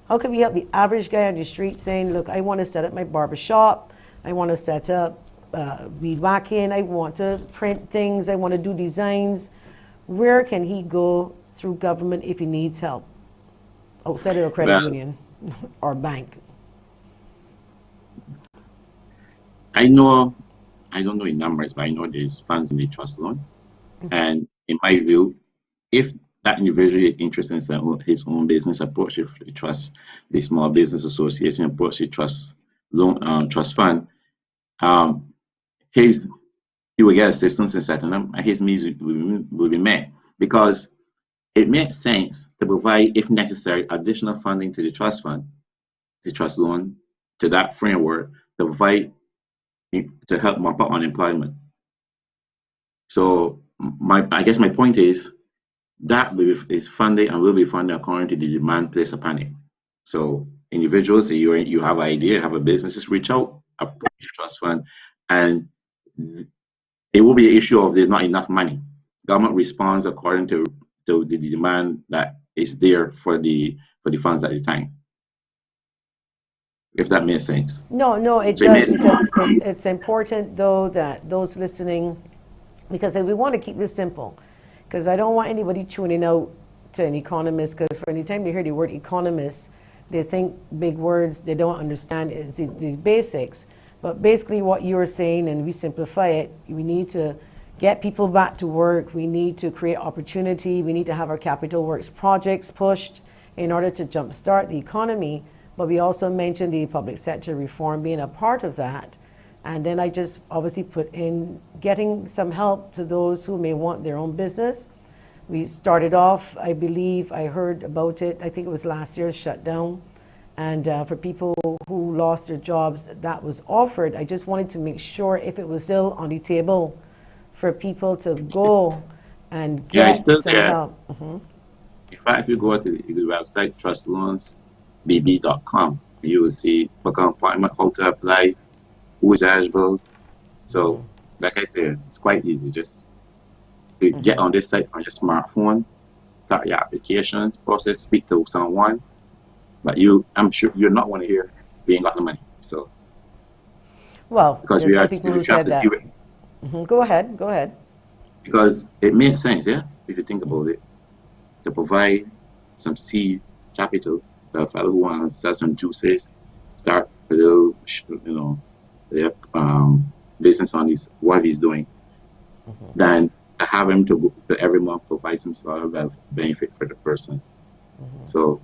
How can we help the average guy on the street saying, look, I want to set up my barber shop, I want to set up weed whacking, I want to print things, I want to do designs. Where can he go through government if he needs help outside of a credit union or bank? I don't know in numbers, but I know there's funds in the trust loan. Mm-hmm. And in my view, if that individual is interested in his own business, approach the trust, the Small Business Association, approach the trust loan, trust fund, he will get assistance in setting them, and his needs will be met. Because it makes sense to provide, if necessary, additional funding to the trust fund, the trust loan, to that framework to provide to help mop up unemployment. So I guess my point is that is funded and will be funded according to the demand placed upon it. So individuals, you have an idea, have a business, just reach out, approach the trust fund, and it will be an issue of there's not enough money. Government responds according to the demand that is there for the funds at the time. If that makes sense. No, it does, because it's important though that those listening, because we want to keep this simple, because I don't want anybody tuning out to an economist, because for any time they hear the word economist, they think big words, they don't understand these basics. But basically what you're saying, and we simplify it, we need to get people back to work, we need to create opportunity, we need to have our capital works projects pushed in order to jumpstart the economy. But we also mentioned the public sector reform being a part of that. And then I just obviously put in getting some help to those who may want their own business. We started off, I believe, I heard about it, I think it was last year's shutdown. And for people who lost their jobs, that was offered. I just wanted to make sure if it was still on the table for people to go and get some help. Mm-hmm. In fact, if you go to the website, trustloansbb.com, you will see book an appointment, how to apply, who is eligible. So, like I said, it's quite easy. Just get on this site on your smartphone, start your applications process, speak to someone. But I'm sure you're not going to hear we ain't got the money. So, well, because there's some people who said that. Go ahead. Because it makes sense, yeah, if you think about it, to provide some seed capital for a fellow who wants to sell some juices, start a little, their business on his what he's doing, than have him to every month provide some sort of benefit for the person. So,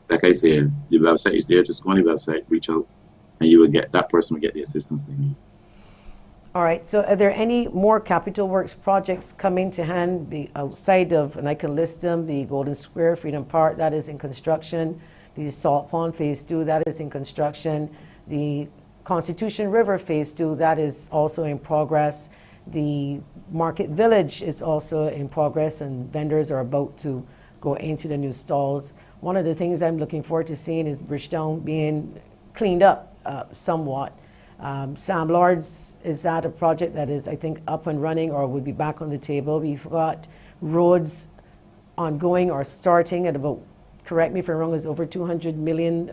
like I said, the website is there. Just go on the website, reach out, and you will get that person will get the assistance they need. All right, so are there any more capital works projects coming to hand outside of, and I can list them, the Golden Square, Freedom Park, that is in construction, the Salt Pond Phase 2, that is in construction, the Constitution River Phase 2, that is also in progress, the Market Village is also in progress, and vendors are about to go into the new stalls. One of the things I'm looking forward to seeing is Bridgetown being cleaned up somewhat. Sam Lord's, is that a project that is, I think, up and running or would be back on the table? We've got roads ongoing or starting at about, correct me if I'm wrong, is over 200 million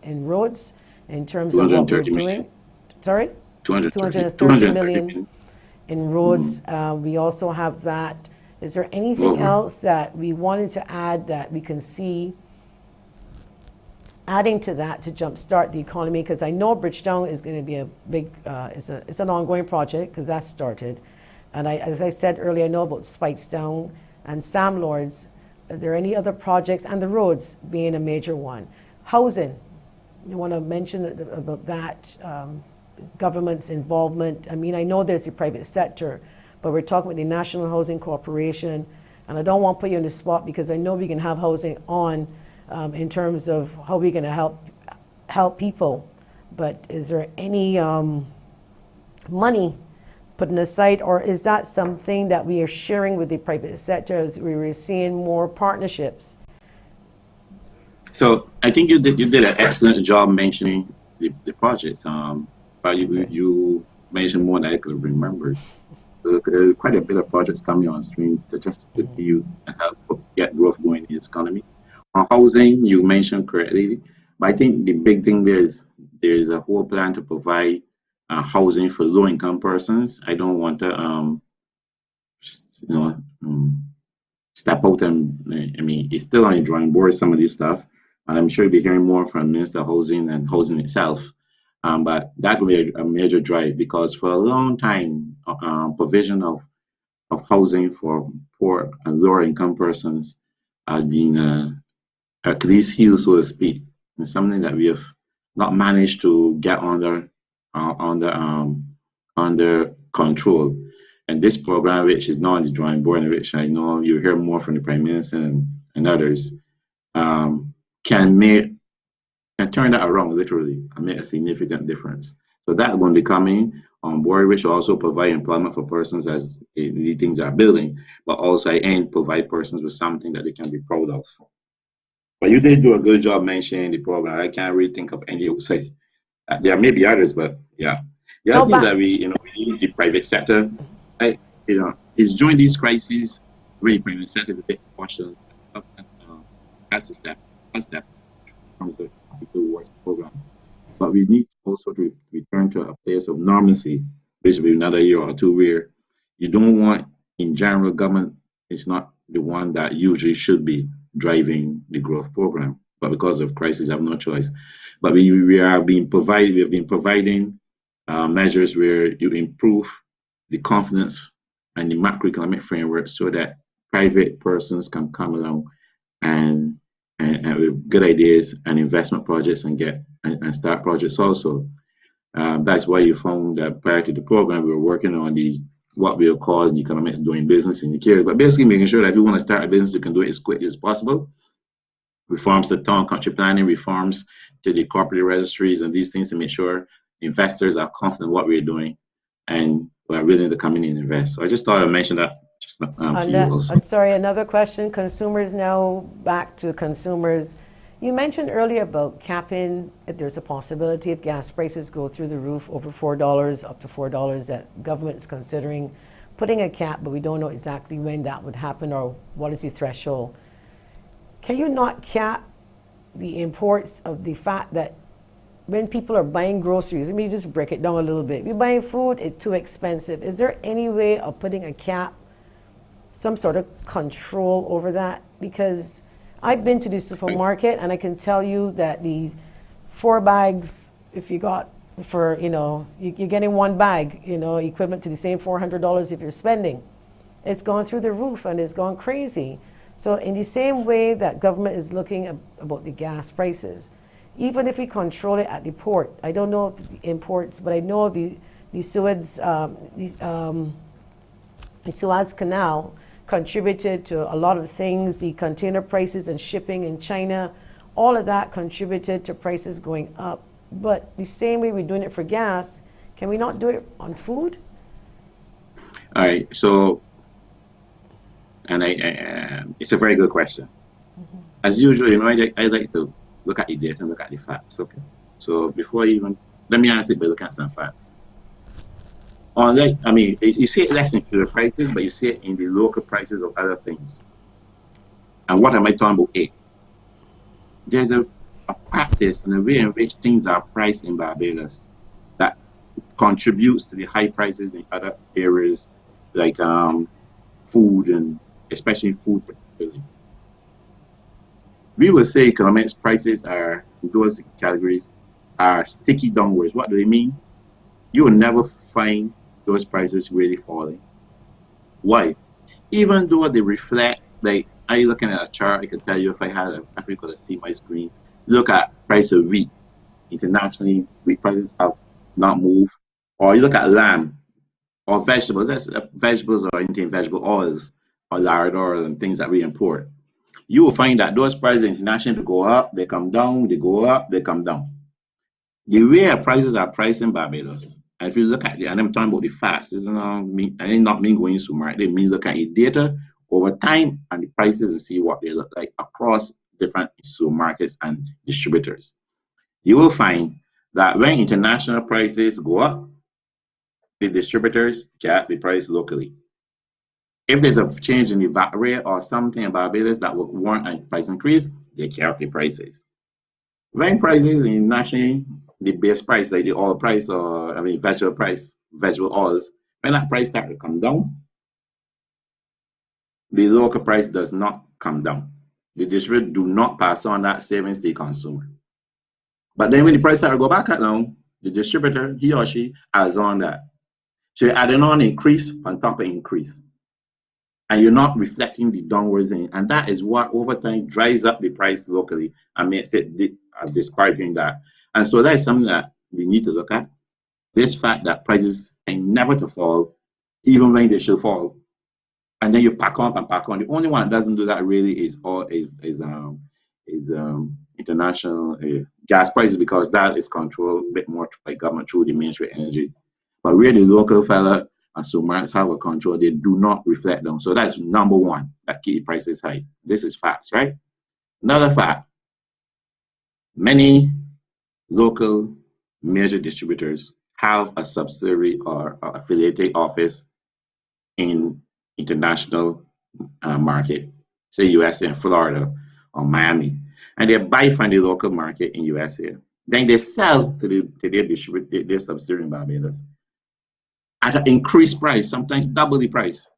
in roads in terms of what we're doing. Million. Sorry? 230 million in roads. We also have that. Is there anything else that we wanted to add that we can see adding to that to jumpstart the economy? Because I know Bridgetown is going to be a big, it's an ongoing project because that's started. And as I said earlier, I know about Speightstown and Sam Lord's. Are there any other projects, and the roads being a major one? Housing, you want to mention about that, government's involvement? I mean, I know there's the private sector, but we're talking about the National Housing Corporation, and I don't want to put you on the spot because I know we can have housing on in terms of how we're going to help people. But is there any money put aside, or is that something that we are sharing with the private sector as we were seeing more partnerships? So I think you did an excellent job mentioning the projects. But you mentioned more than I could remember. Quite a bit of projects coming on stream to just you and help get growth going in this economy. On housing, you mentioned correctly, but I think the big thing there's a whole plan to provide housing for low-income persons. I don't want to, step out and I mean, it's still on the drawing board, some of this stuff, and I'm sure you'll be hearing more from Minister of Housing and housing itself. But that will be a major drive because for a long time, provision of housing for poor and lower income persons has been Achilles heel, so to speak. It's something that we have not managed to get under control. And this program, which is now on the drawing board, and which I know you hear more from the Prime Minister and others, can turn that around literally and make a significant difference. So that's going to be coming on board, which will also provide employment for persons as the things are building, but also and provide persons with something that they can be proud of. But you did do a good job mentioning the program. I can't really think of any outside. There may be others, but yeah. The other things that we need the private sector. Is during these crises, really private sector is a bit cautious. That's a step, one step in terms of the work program. But we need also to return to a place of normalcy, basically another year or two, where you don't want, in general, government is not the one that usually should be driving the growth program, but because of crisis, I have no choice. But we have been providing measures where you improve the confidence and the macroeconomic framework so that private persons can come along and with good ideas and investment projects and start projects also. That's why you found that prior to the program, we were working on what we'll call the economics doing business indicators, but basically making sure that if you want to start a business, you can do it as quickly as possible. Reforms to town country planning, reforms to the corporate registries, and these things to make sure investors are confident in what we're doing and are willing to come in and invest. So I just thought I'd mention that just to you also. I'm sorry, another question. Consumers now, back to consumers. You mentioned earlier about capping, if there's a possibility if gas prices go through the roof over $4, up to $4, that government is considering putting a cap, but we don't know exactly when that would happen or what is the threshold. Can you not cap the imports of the fact that when people are buying groceries, let me just break it down a little bit. If you're buying food, it's too expensive. Is there any way of putting a cap, some sort of control over that? Because I've been to the supermarket and I can tell you that the 4 bags, if you got for, you're getting one bag, equivalent to the same $400 if you're spending. It's gone through the roof and it's gone crazy. So in the same way that government is looking about the gas prices, even if we control it at the port, I don't know if the imports, but I know the Suez Canal contributed to a lot of things, the container prices and shipping in China, all of that contributed to prices going up. But the same way we're doing it for gas, can we not do it on food? All right. So, and it's a very good question. As usual, I like to look at the data and look at the facts. Okay. So before even let me answer it by looking at some facts. You see it less in fuel prices, but you see it in the local prices of other things. And what am I talking about? There's a practice and a way in which things are priced in Barbados that contributes to the high prices in other areas, like food, and especially food particularly. We will say economics prices are, those categories are sticky downwards. What do they mean? You will never find those prices really falling. Why? Even though they reflect, like, are you looking at a chart? I can tell you if you could see my screen. Look at price of wheat. Internationally, wheat prices have not moved. Or you look at lamb or vegetables. That's vegetables or anything, vegetable oils or lard oil and things that we import. You will find that those prices internationally go up, they come down, they go up, they come down. The way our prices are priced in Barbados, and if you look at it, and I'm talking about the facts, this is not me going to market, they mean look at the data over time and the prices and see what they look like across different supermarkets and distributors. You will find that when international prices go up, the distributors get the price locally. If there's a change in the VAT rate or something in Barbados that would warrant a price increase, they cap the prices. When prices internationally, the base price, like the oil price or vegetable oils, when that price starts to come down, the local price does not come down. The distributor do not pass on that savings to the consumer. But then when the price starts to go back at down, the distributor, he or she, adds on that. So you're adding on increase on top of increase. And you're not reflecting the downwards in, and that is what over time drives up the price locally and makes it disparaging that. And so that is something that we need to look at. This fact that prices tend never to fall, even when they should fall. And then you pack up and pack on. The only one that doesn't do that really is international gas prices, because that is controlled a bit more by government through the Ministry of Energy. But where the local fella and supermarkets have a control, they do not reflect them. So that's number one that keep prices high. This is facts, right? Another fact, many local major distributors have a subsidiary or affiliated office in international market, say USA and Florida or Miami, and they buy from the local market in USA. Then they sell to their subsidiary in Barbados at an increased price, sometimes double the price.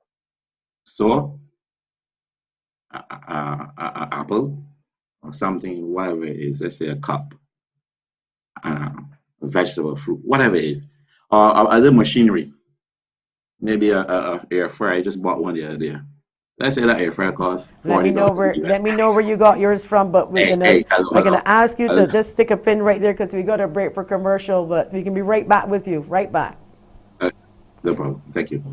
So, apple or something, whatever it is, let's say a cup, uh, vegetable, fruit, whatever it is, or other machinery, maybe a air fryer. I just bought one the other day. Let's say that air fryer costs $40 US. Let me know where you got yours from, but we're gonna ask you hello. to just stick a pin right there because we got a break for commercial, but we can be right back with you. Right back. No problem. Thank you.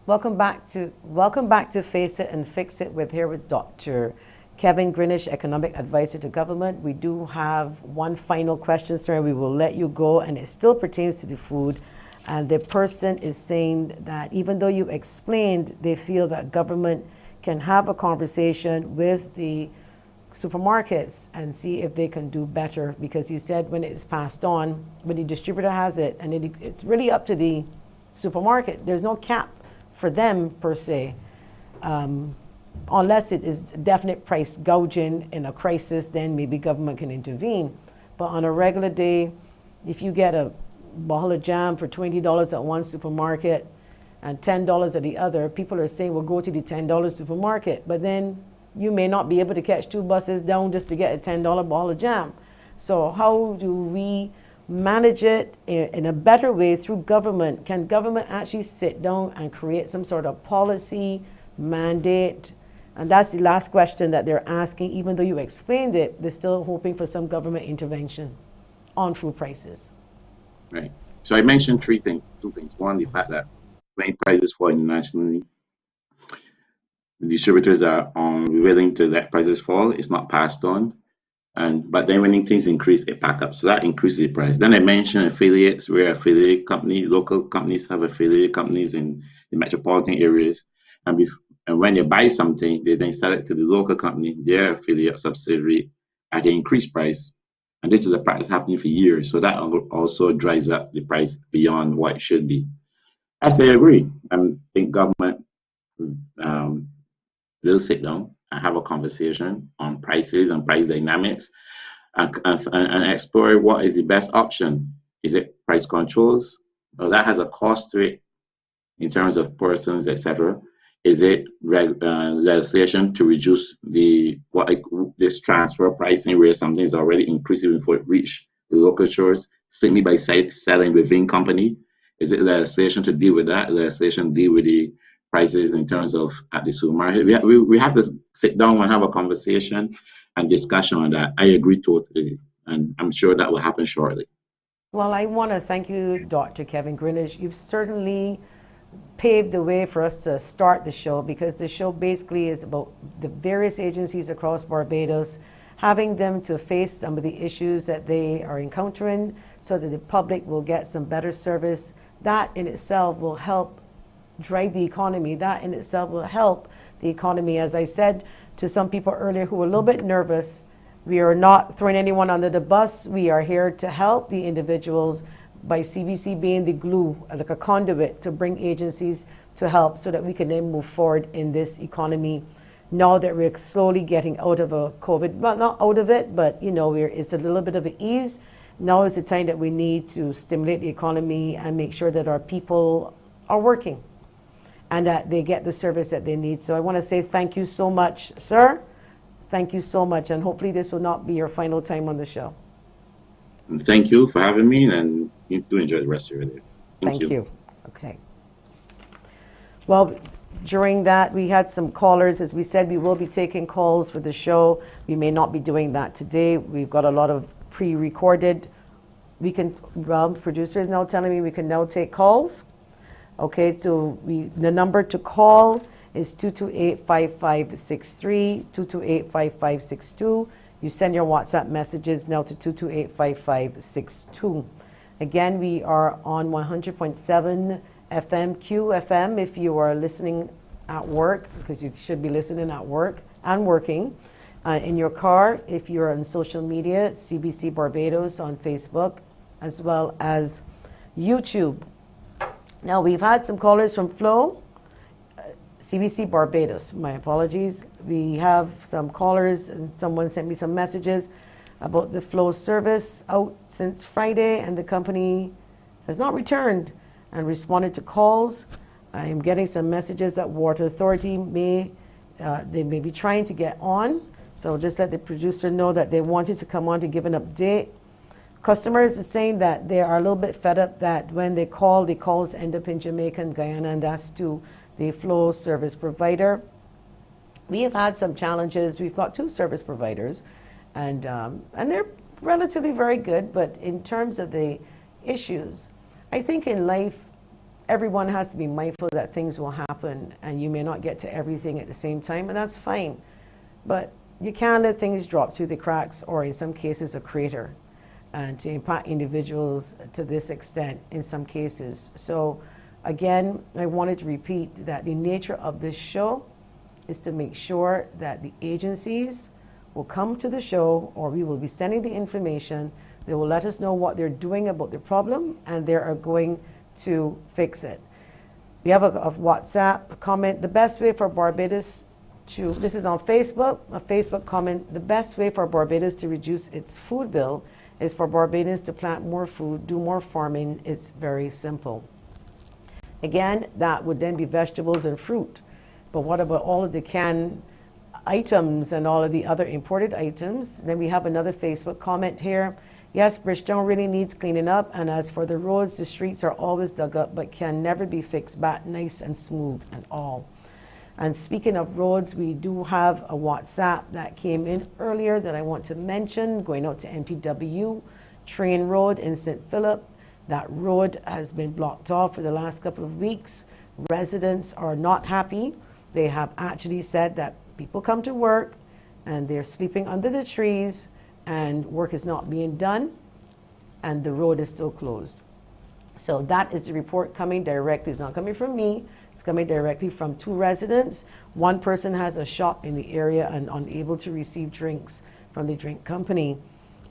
Welcome back to Face It and Fix It with Dr. Kevin Grinish, Economic Advisor to Government. We do have one final question, sir. We will let you go, and it still pertains to the food. And the person is saying that even though you explained, they feel that government can have a conversation with the supermarkets and see if they can do better, because you said when it's passed on, when the distributor has it, and it's really up to the supermarket. There's no cap for them per se, unless it is definite price gouging in a crisis, then maybe government can intervene. But on a regular day, if you get a bottle of jam for $20 at one supermarket and $10 at the other, people are saying, well, go to the $10 supermarket. But then you may not be able to catch 2 buses down just to get a $10 bottle of jam. So how do we manage it in a better way through government? Can government actually sit down and create some sort of policy, mandate? And that's the last question that they're asking. Even though you explained it, they're still hoping for some government intervention on food prices. Right. So I mentioned two things. One, the fact that when prices fall internationally, the distributors are unwilling to let prices fall. It's not passed on. But then when things increase, it back up. So that increases the price. Then I mentioned affiliates, where affiliate companies, local companies have affiliate companies in the metropolitan areas. And when they buy something, they then sell it to the local company, their affiliate subsidiary, at an increased price. And this is a practice happening for years. So that also drives up the price beyond what it should be. I say I agree. I think government will sit down and have a conversation on prices and price dynamics and explore what is the best option. Is it price controls? Well, that has a cost to it in terms of persons, etc. Is it legislation to reduce this transfer pricing where something is already increasing before it reaches the local shores simply by selling within company? Is it legislation to deal with that? Legislation deal with the prices in terms of at the supermarket? We have to sit down and have a conversation and discussion on that. I agree totally, and I'm sure that will happen shortly. Well, I want to thank you, Dr. Kevin Grinish. You've certainly paved the way for us to start the show, because the show basically is about the various agencies across Barbados, having them to face some of the issues that they are encountering so that the public will get some better service. That in itself will help drive the economy. That in itself will help the economy. As I said to some people earlier who were a little bit nervous, we are not throwing anyone under the bus. We are here to help the individuals by CBC being the glue, like a conduit to bring agencies to help so that we can then move forward in this economy. Now that we're slowly getting out of a COVID, well, not out of it, but it's a little bit of an ease. Now is the time that we need to stimulate the economy and make sure that our people are working and that they get the service that they need. So I want to say thank you so much, sir. Thank you so much, and hopefully this will not be your final time on the show. Thank you for having me, and you do enjoy the rest of your day. Thank you. Okay. Well, during that, we had some callers. As we said, we will be taking calls for the show. We may not be doing that today. We've got a lot of pre-recorded. Producer is now telling me we can now take calls. Okay, so the number to call is 228-5563, 228-5562. You send your WhatsApp messages now to 228-5562. Again, we are on 100.7 FM, QFM, if you are listening at work, because you should be listening at work and working. In your car, if you're on social media, CBC Barbados on Facebook, as well as YouTube. Now, we've had some callers from Flow, CBC Barbados. My apologies. We have some callers, and someone sent me some messages about the Flow service out since Friday, and the company has not returned and responded to calls. I am getting some messages that Water Authority they may be trying to get on. So just let the producer know that they wanted to come on to give an update. Customers are saying that they are a little bit fed up that when they call, the calls end up in Jamaica and Guyana, and that's to the Flow service provider. We have had some challenges. We've got 2 service providers, and they're relatively very good. But in terms of the issues, I think in life, everyone has to be mindful that things will happen and you may not get to everything at the same time, and that's fine. But you can't let things drop through the cracks, or in some cases a crater, and to impact individuals to this extent in some cases. So again, I wanted to repeat that the nature of this show is to make sure that the agencies will come to the show, or we will be sending the information. They will let us know what they're doing about the problem, and they are going to fix it. We have a WhatsApp comment. The best way for Barbados to, this is on Facebook, a Facebook comment, the best way for Barbados to reduce its food bill is for Barbadians to plant more food, do more farming. It's very simple. Again, that would then be vegetables and fruit. But what about all of the canned items and all of the other imported items? Then we have another Facebook comment here. Yes, Bridgetown really needs cleaning up, and as for the roads, the streets are always dug up but can never be fixed back nice and smooth and all. And speaking of roads, we do have a WhatsApp that came in earlier that I want to mention, going out to MTW Train Road in St. Philip. That road has been blocked off for the last couple of weeks. Residents are not happy. They have actually said that people come to work and they're sleeping under the trees and work is not being done and the road is still closed. So that is the report coming directly. It's not coming from me. It's coming directly from 2 residents. One person has a shop in the area and unable to receive drinks from the drink company.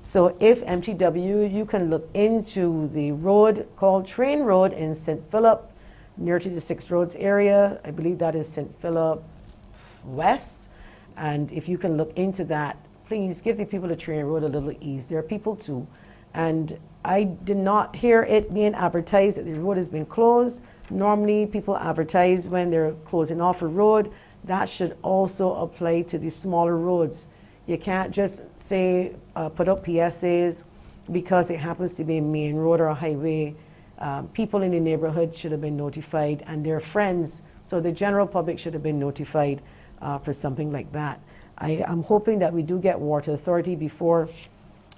So if MTW, you can look into the road called Train Road in St. Philip, near to the 6 Roads area. I believe that is St. Philip West. And if you can look into that, please give the people of Train Road a little ease. There are people too. And I did not hear it being advertised that the road has been closed. Normally people advertise when they're closing off a road. That should also apply to the smaller roads. You can't just say, put up PSAs because it happens to be a main road or a highway. People in the neighborhood should have been notified, and their friends, so the general public should have been notified for something like that. I am hoping that we do get Water Authority before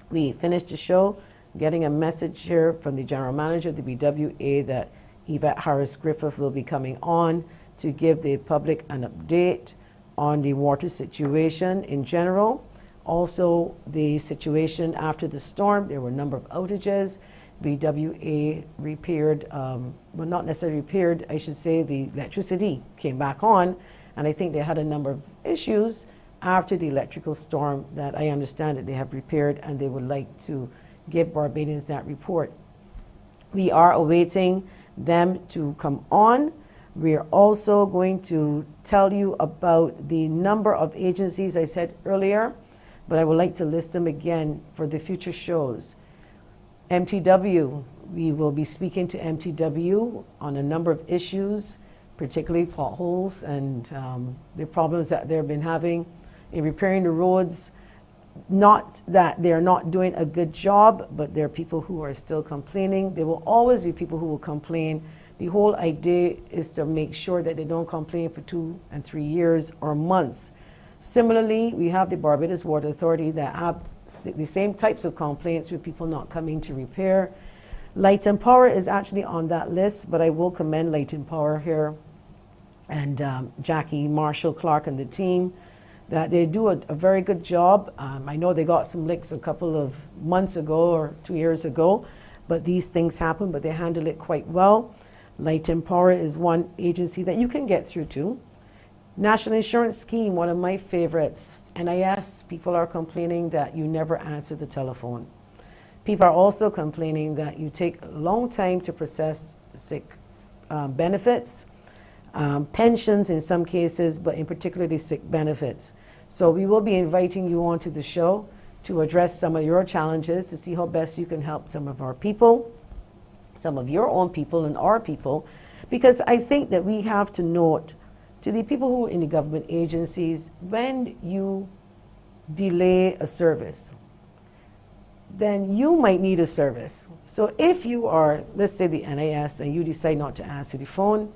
we finish the show. Getting a message here from the General Manager of the BWA that Yvette Harris-Griffith will be coming on to give the public an update on the water situation in general. Also, the situation after the storm, there were a number of outages. BWA repaired, well, not necessarily repaired, I should say the electricity came back on, and I think they had a number of issues after the electrical storm that I understand that they have repaired, and they would like to give Barbadians that report. We are awaiting them to come on. We are also going to tell you about the number of agencies I said earlier, but I would like to list them again for the future shows. MTW, we will be speaking to MTW on a number of issues, particularly potholes and the problems that they've been having in repairing the roads. Not that they're not doing a good job, but there are people who are still complaining. There will always be people who will complain. The whole idea is to make sure that they don't complain for 2 and 3 years or months. Similarly, we have the Barbados Water Authority that have the same types of complaints with people not coming to repair. Light and Power is actually on that list, but I will commend Light and Power here and Jackie Marshall Clark and the team, that they do a very good job. I know they got some licks a couple of months ago or 2 years ago, but these things happen, but they handle it quite well. Light and Power is one agency that you can get through to. National Insurance Scheme, one of my favorites. NIS, people are complaining that you never answer the telephone. People are also complaining that you take a long time to process sick benefits, pensions in some cases, but in particular the sick benefits. So we will be inviting you onto the show to address some of your challenges, to see how best you can help some of our people, some of your own people and our people, because I think that we have to note to the people who are in the government agencies, when you delay a service, then you might need a service. So if you are, let's say the NIS, and you decide not to answer the phone,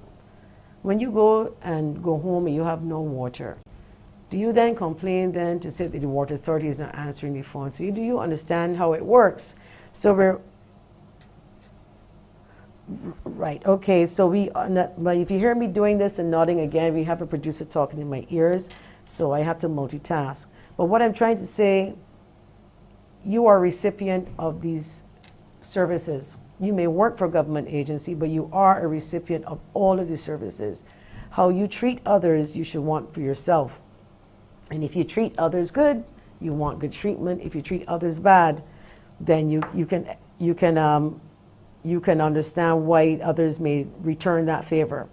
when you go home and you have no water, do you then complain then to say that the Water Authority is not answering the phone? So do you understand how it works? So Right. Okay. So but if you hear me doing this and nodding again, we have a producer talking in my ears, so I have to multitask. But what I'm trying to say, you are a recipient of these services. You may work for a government agency, but you are a recipient of all of these services. How you treat others, you should want for yourself. And if you treat others good, you want good treatment. If you treat others bad, then you can understand why others may return that favor.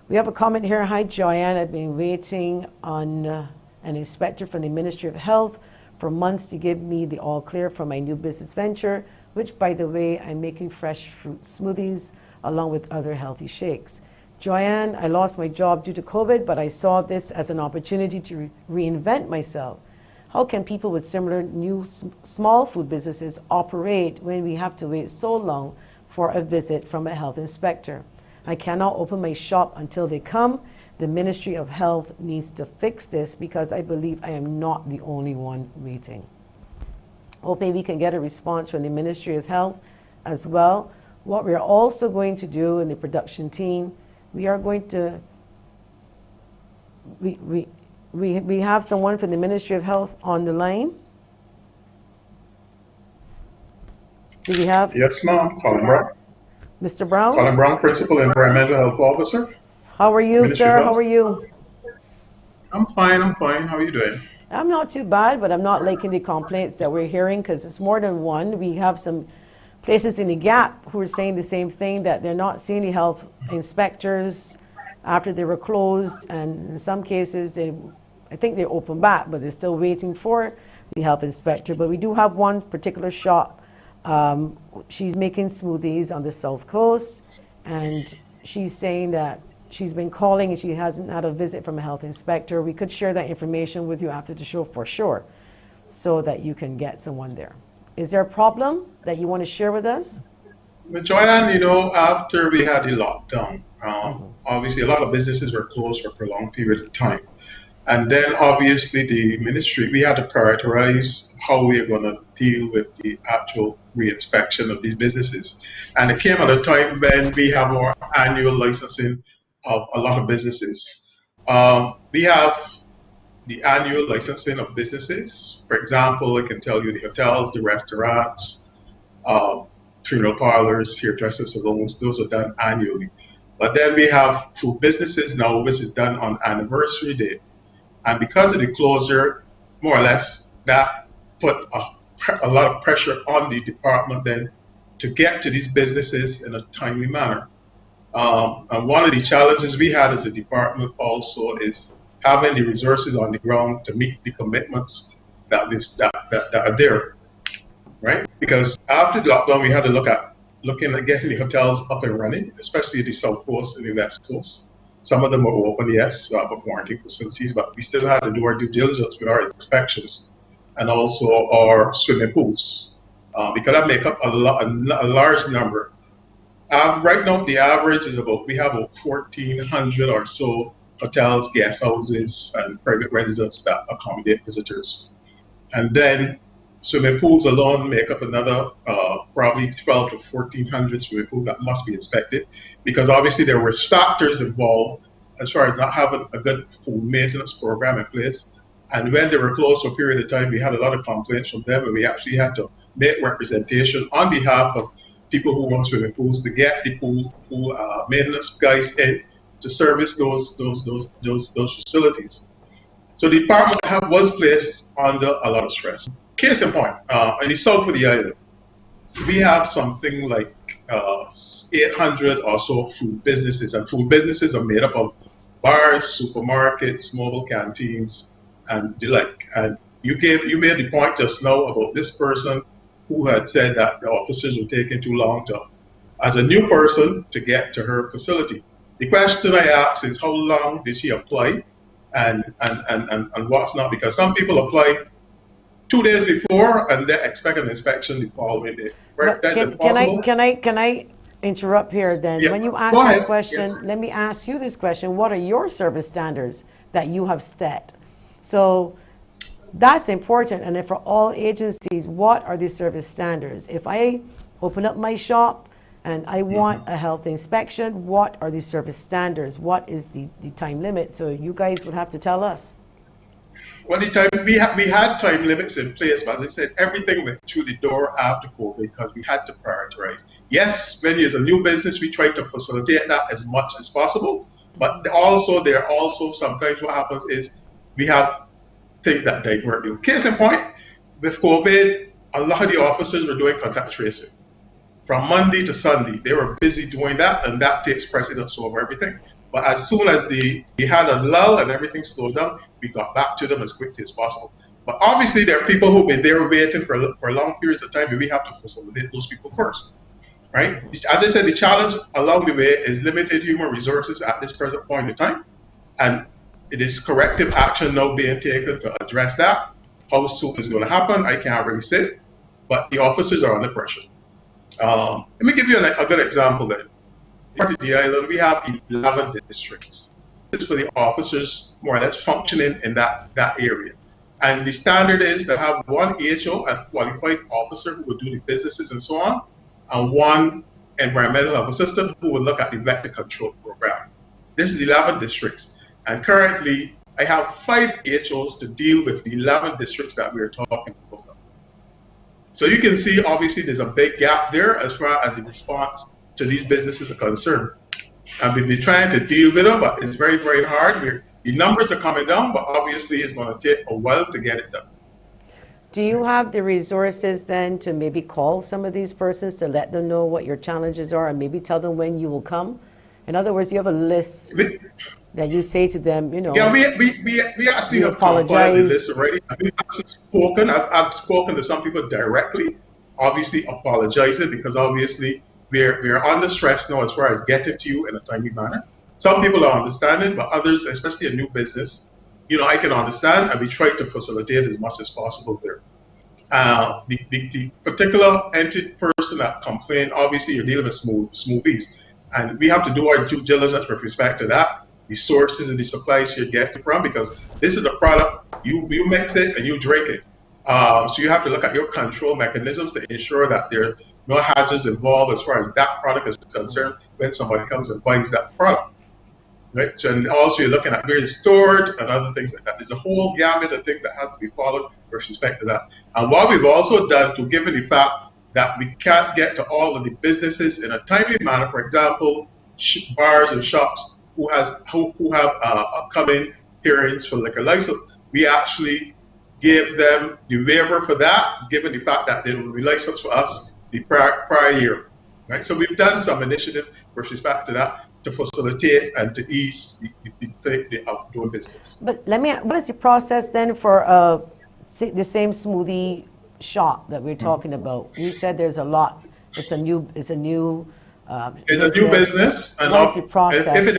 We have a comment here. Hi, Joanne. I've been waiting on an inspector from the Ministry of Health for months to give me the all clear for my new business venture, which, by the way, I'm making fresh fruit smoothies along with other healthy shakes. Joanne, I lost my job due to COVID, but I saw this as an opportunity to reinvent myself. How can people with similar new small food businesses operate when we have to wait so long for a visit from a health inspector? I cannot open my shop until they come. The Ministry of Health needs to fix this because I believe I am not the only one waiting. Hoping we can get a response from the Ministry of Health as well. What we're also going to do in the production team, we are going to, we have someone from the Ministry of Health on the line. Do we have? Yes, ma'am. Colin Brown. Mr. Brown? Colin Brown, Principal Environmental Health Officer. How are you, Ministry sir? of Health. How are you? I'm fine. How are you doing? I'm not too bad, but I'm not liking the complaints that we're hearing because it's more than one. We have some places in the Gap who are saying the same thing, that they're not seeing the health inspectors after they were closed, and in some cases, I think they opened back, but they're still waiting for the health inspector. But we do have one particular shop. She's making smoothies on the South Coast, and she's saying that she's been calling and she hasn't had a visit from a health inspector. We could share that information with you after the show for sure, so that you can get someone there. Is there a problem that you want to share with us? But Joanne, after we had the lockdown, obviously a lot of businesses were closed for a prolonged period of time. And then obviously the ministry, we had to prioritize how we are going to deal with the actual re-inspection of these businesses. And it came at a time when we have our annual licensing of a lot of businesses. We have the annual licensing of businesses. For example, I can tell you the hotels, the restaurants, funeral parlors, hairdresser salons, those are done annually. But then we have food businesses now, which is done on anniversary day. And because of the closure, more or less, that put a lot of pressure on the department then to get to these businesses in a timely manner. And one of the challenges we had as a department also is having the resources on the ground to meet the commitments that are there, right? Because after the lockdown, we had to looking at getting the hotels up and running, especially the South Coast and the West Coast. Some of them were open, yes, but quarantine facilities, but we still had to do our due diligence with our inspections and also our swimming pools, because that make up a large number. Right now, the average is we have about 1,400 or so hotels, guest houses, and private residences that accommodate visitors. And then swimming pools alone make up another probably 12 to 1,400 swimming pools that must be inspected, because obviously there were factors involved as far as not having a good pool maintenance program in place. And when they were closed for a period of time, we had a lot of complaints from them, and we actually had to make representation on behalf of people who want swimming pools to get the pool maintenance guys in to service those facilities. So the department was placed under a lot of stress. Case in point, in the south of the island, we have something like 800 or so food businesses, and food businesses are made up of bars, supermarkets, mobile canteens, and the like. And you made the point just now about this person who had said that the officers were taking too long as a new person to get to her facility. The question I ask is, how long did she apply, and what's not? Because some people apply 2 days before and they expect an inspection the following day. Right? That's impossible. Can I interrupt here then? Yeah. When you ask that question, yes. Let me ask you this question. What are your service standards that you have set? So that's important. And then for all agencies, what are the service standards? If I open up my shop and I want a health inspection. What are the service standards? What is the time limit? So you guys would have to tell us. Well, the time we had time limits in place, but as I said, everything went through the door after COVID because we had to prioritize. Yes, when there's a new business, we try to facilitate that as much as possible. But also, sometimes what happens is we have things that divert you. Case in point, with COVID, a lot of the officers were doing contact tracing. From Monday to Sunday, they were busy doing that, and that takes precedence over everything. But as soon as we had a lull and everything slowed down, we got back to them as quickly as possible. But obviously, there are people who've been there waiting for long periods of time, and we have to facilitate those people first, right? As I said, the challenge along the way is limited human resources at this present point in time, and it is corrective action now being taken to address that. How soon is going to happen, I can't really say, but the officers are under pressure. Let me give you a good example then. Part of the island, we have 11 districts. This is for the officers more or less functioning in that area. And the standard is to have one HO, a qualified officer who would do the businesses and so on, and one environmental health assistant who would look at the vector control program. This is 11 districts. And currently, I have 5 HOs to deal with the 11 districts that we're talking about. So you can see, obviously, there's a big gap there as far as the response to these businesses are concerned. And we've been trying to deal with them, but it's very, very hard. The numbers are coming down, but obviously it's going to take a while to get it done. Do you have the resources then to maybe call some of these persons to let them know what your challenges are and maybe tell them when you will come? In other words, you have a list that you say to them, you know. Yeah, we actually have compiled the list already. We've actually spoken. I've spoken to some people directly, obviously apologizing because obviously we're under stress now as far as getting to you in a timely manner. Some people are understanding, but others, especially a new business, I can understand, and we try to facilitate as much as possible there. The particular entity person that complained, obviously you're dealing with smoothies, and we have to do our due diligence with respect to that, the sources and the supplies you're getting from, because this is a product, you mix it and you drink it. So you have to look at your control mechanisms to ensure that there are no hazards involved as far as that product is concerned when somebody comes and buys that product. Right? So, and also you're looking at where it's stored and other things like that. There's a whole gamut of things that has to be followed with respect to that. And what we've also done, to given the fact that we can't get to all of the businesses in a timely manner, for example, bars and shops who have upcoming hearings for liquor license, we actually gave them the waiver for that, given the fact that they will be licensed for us the prior year. Right? So we've done some initiative with respect to that to facilitate and to ease the of doing business. But what is the process then for the same smoothie shop that we're talking about? You said there's a lot. It's a new business. And what is the process?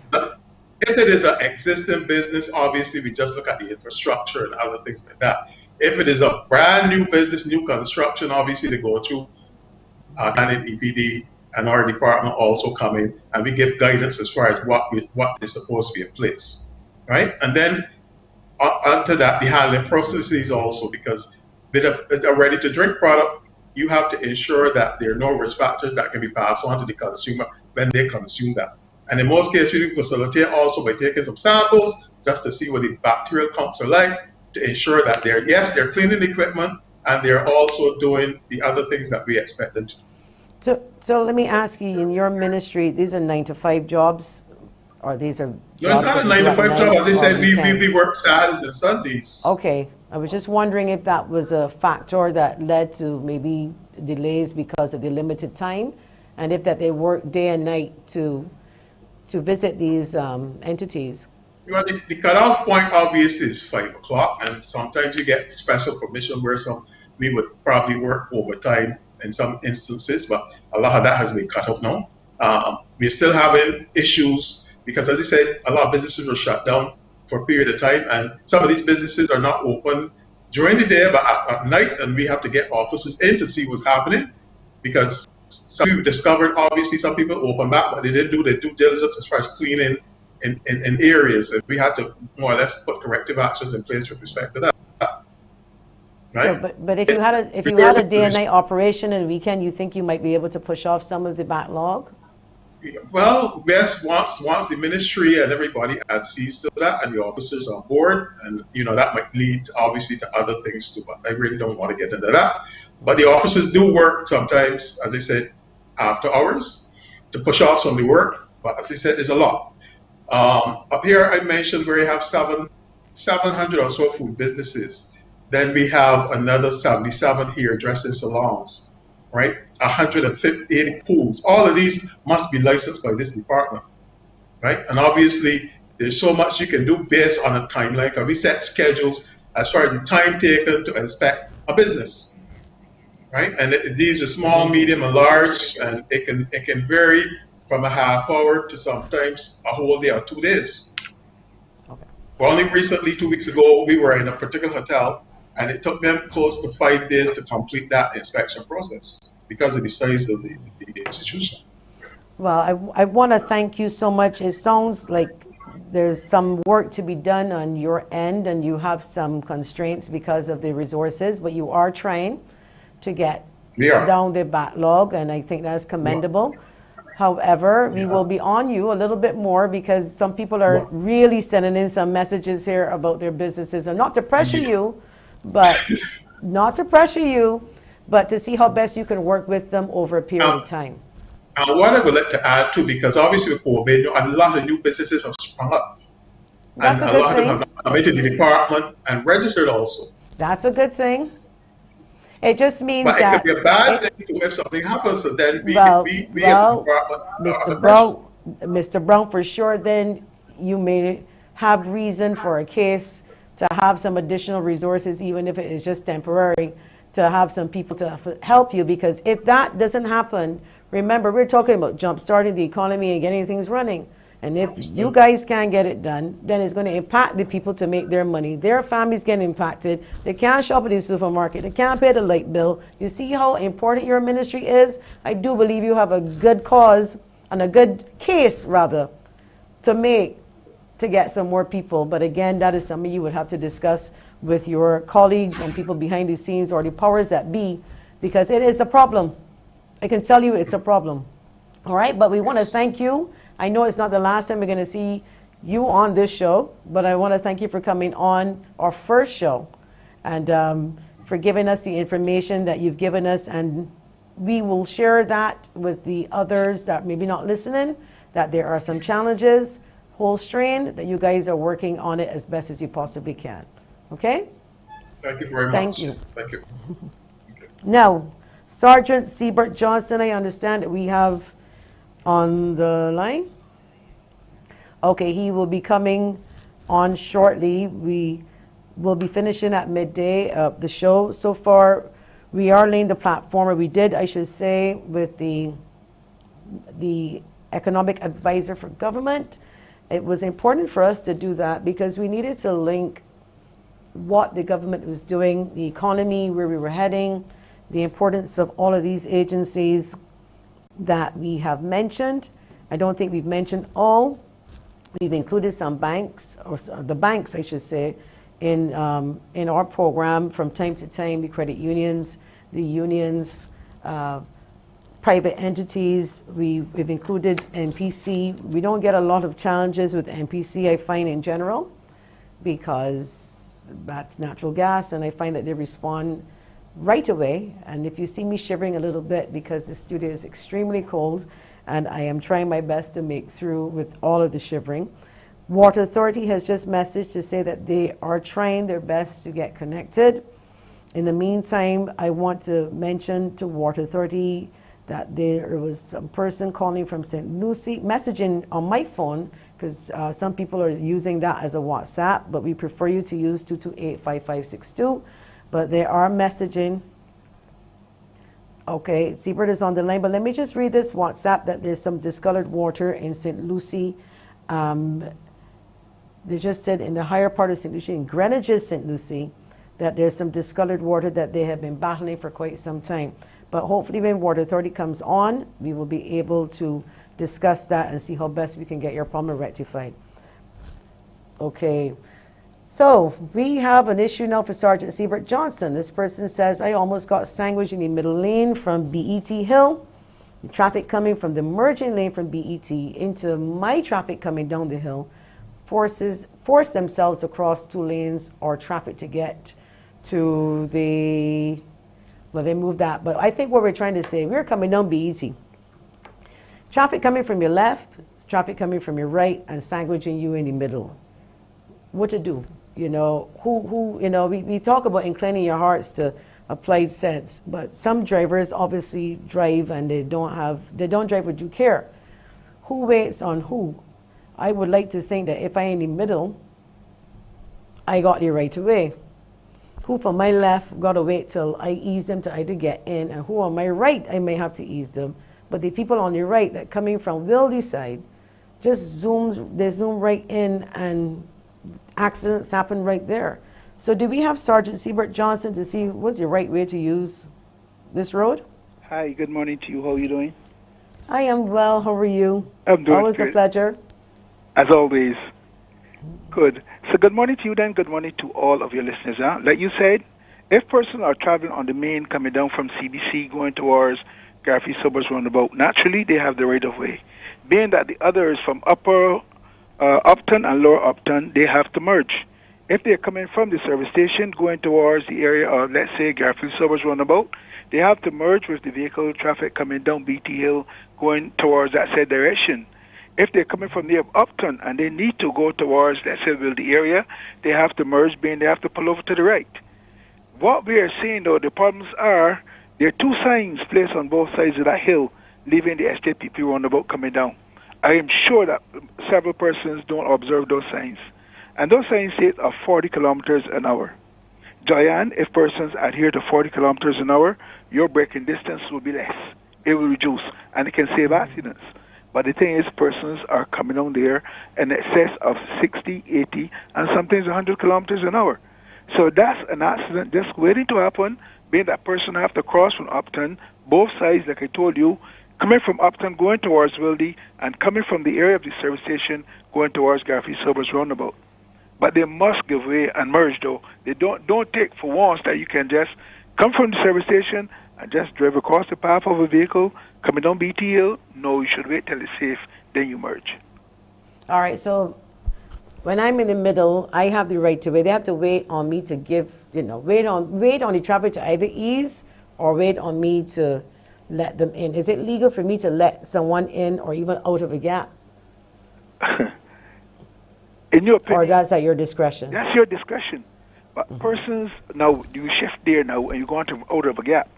If it is an existing business, obviously we just look at the infrastructure and other things like that. If it is a brand new business, new construction, obviously they go through planning, EPD, and our department also come in, and we give guidance as far as what is supposed to be in place, right? And then onto that, the handling processes also, because with a ready-to-drink product, you have to ensure that there are no risk factors that can be passed on to the consumer when they consume that. And in most cases, we facilitate also by taking some samples just to see what the bacterial counts are like, to ensure that they're cleaning the equipment and they're also doing the other things that we expect them to do. So let me ask you, in your ministry, these are 9-to-5 jobs, or these are jobs? No, it's not a 9-to-5 job. As I said, we work Saturdays and Sundays. Okay, I was just wondering if that was a factor that led to maybe delays because of the limited time, and if that they work day and night to visit these entities. Well, the cutoff point obviously is 5 o'clock, and sometimes you get special permission where we would probably work overtime in some instances, but a lot of that has been cut out now. We're still having issues because, as I said, a lot of businesses were shut down for a period of time, and some of these businesses are not open during the day, but at night, and we have to get officers in to see what's happening, because we've discovered, obviously, some people open back, but they didn't do their due diligence as far as cleaning in areas, and we had to more or less put corrective actions in place with respect to that. So, right? but if you had a day and night operation and weekend, you think you might be able to push off some of the backlog? Well, yes, once the ministry and everybody sees to that and the officers on board, and that might lead obviously to other things too. But I really don't want to get into that. But the officers do work sometimes, as I said, after hours to push off some of the work. But as I said, there's a lot. Up here, I mentioned where you have 700 or so food businesses. Then we have another 77 here dressing salons, right? 150 pools. All of these must be licensed by this department, right? And obviously, there's so much you can do based on a timeline. Because we set schedules as far as the time taken to inspect a business, right? And these are small, medium, and large, and it can vary from a half hour to sometimes a whole day or 2 days. Okay. Well, only recently, 2 weeks ago, we were in a particular hotel, and it took them close to 5 days to complete that inspection process because of the size of the institution. Well, I want to thank you so much. It sounds like there's some work to be done on your end, and you have some constraints because of the resources, but you are trying to get down the backlog, and I think that's commendable. However, we will be on you a little bit more because some people are really sending in some messages here about their businesses, and not to pressure you, but to see how best you can work with them over a period of time. And what I would like to add too, because obviously with COVID, a lot of new businesses have sprung up. That's and a good lot thing. of them have come into the department and registered also. That's a good thing. It just means but that it could be a bad thing if something happens. So then we as a department, Mr. Brown, for sure, then you may have reason for a case to have some additional resources, even if it is just temporary, to have some people to help you. Because if that doesn't happen, remember, we're talking about jump-starting the economy and getting things running. And if you guys can't get it done, then it's going to impact the people to make their money. Their families get impacted. They can't shop at the supermarket. They can't pay the light bill. You see how important your ministry is? I do believe you have a good cause and a good case, rather, to make to get some more people. But again, that is something you would have to discuss with your colleagues and people behind the scenes or the powers that be, because it is a problem. I can tell you it's a problem. All right, but we want to thank you. I know it's not the last time we're going to see you on this show, but I want to thank you for coming on our first show and for giving us the information that you've given us. And we will share that with the others that maybe not listening, that there are some challenges, whole strain, that you guys are working on it as best as you possibly can. Okay? Thank you very much. Thank you. Thank you. Now, Sergeant Siebert Johnson, I understand that we have on the line. Okay, he will be coming on shortly. We will be finishing at midday the show. So far, we are laying the platform, or we did, I should say, with the economic advisor for government. It was important for us to do that because we needed to link what the government was doing, the economy, where we were heading, the importance of all of these agencies that we have mentioned. I don't think we've mentioned all. We've included some banks, or the banks, I should say, in our program from time to time, the credit unions, the unions, private entities. We've included NPC. We don't get a lot of challenges with NPC, I find, in general, because that's natural gas, and I find that they respond right away. And if you see me shivering a little bit because the studio is extremely cold and I am trying my best to make through with all of the shivering. Water Authority has just messaged to say that they are trying their best to get connected. In the meantime, I want to mention to Water Authority that there was some person calling from St. Lucie, messaging on my phone, because some people are using that as a WhatsApp, but we prefer you to use 228-5562. But they are messaging. Okay, Siebert is on the line, but let me just read this WhatsApp that there's some discolored water in St. Lucie. They just said in the higher part of St. Lucie, in Greenwich's St. Lucie, that there's some discolored water that they have been battling for quite some time. But hopefully when Water Authority comes on, we will be able to discuss that and see how best we can get your problem rectified. Okay. So we have an issue now for Sergeant Siebert Johnson. This person says, I almost got sandwiched in the middle lane from BET Hill. The traffic coming from the merging lane from BET into my traffic coming down the hill force themselves across two lanes or traffic to get to the, well, they moved that. But I think what we're trying to say, we're coming down BET. Traffic coming from your left, traffic coming from your right, and sandwiching you in the middle. What to do? You know, we talk about inclining your hearts to applied sense, but some drivers obviously drive and they don't drive with due care. Who waits on who? I would like to think that if I'm in the middle, I got the right of way. Who from my left got to wait till I ease them to either get in, and who on my right, I may have to ease them. But the people on the right that coming from Wildy side just zoom right in, and accidents happen right there. So do we have Sergeant Siebert Johnson to see what's the right way to use this road? Hi, good morning to you. How are you doing? I am well. How are you? I'm doing Always good. a pleasure. As always. Good. So good morning to you then. Good morning to all of your listeners. Like you said, if persons are traveling on the main coming down from CBC going towards Garfield Suburbs roundabout, naturally they have the right of way. Being that the others from upper Upton and lower Upton, they have to merge. If they're coming from the service station going towards the area of, let's say, Garfield Suburbs roundabout, they have to merge with the vehicle traffic coming down BT Hill going towards that said direction. If they're coming from near Upton and they need to go towards, let's say, the area, they have to merge, being they have to pull over to the right. What we are seeing, though, the problems are, there are two signs placed on both sides of that hill, leaving the STPP roundabout coming down. I am sure that several persons don't observe those signs. And those signs say of 40 kilometers an hour. Joyanne, if persons adhere to 40 kilometers an hour, your braking distance will be less. It will reduce, and it can save accidents. But the thing is, persons are coming on there in excess of 60, 80, and sometimes 100 kilometers an hour. So that's an accident just waiting to happen, being that person have to cross from Upton, both sides, like I told you, coming from Upton going towards Wildy, and coming from the area of the service station going towards Garfield Suburbs roundabout. But they must give way and merge, though. They don't take for once that you can just come from the service station and just drive across the path of a vehicle coming down BT Hill. No, you should wait till it's safe, then you merge. All right, so when I'm in the middle, I have the right to wait. They have to wait on me to give, wait on the traffic to either ease or wait on me to let them in. Is it legal for me to let someone in or even out of a gap? In your opinion, or that's at your discretion? That's your discretion. But persons, now you shift there now and you go out of a gap.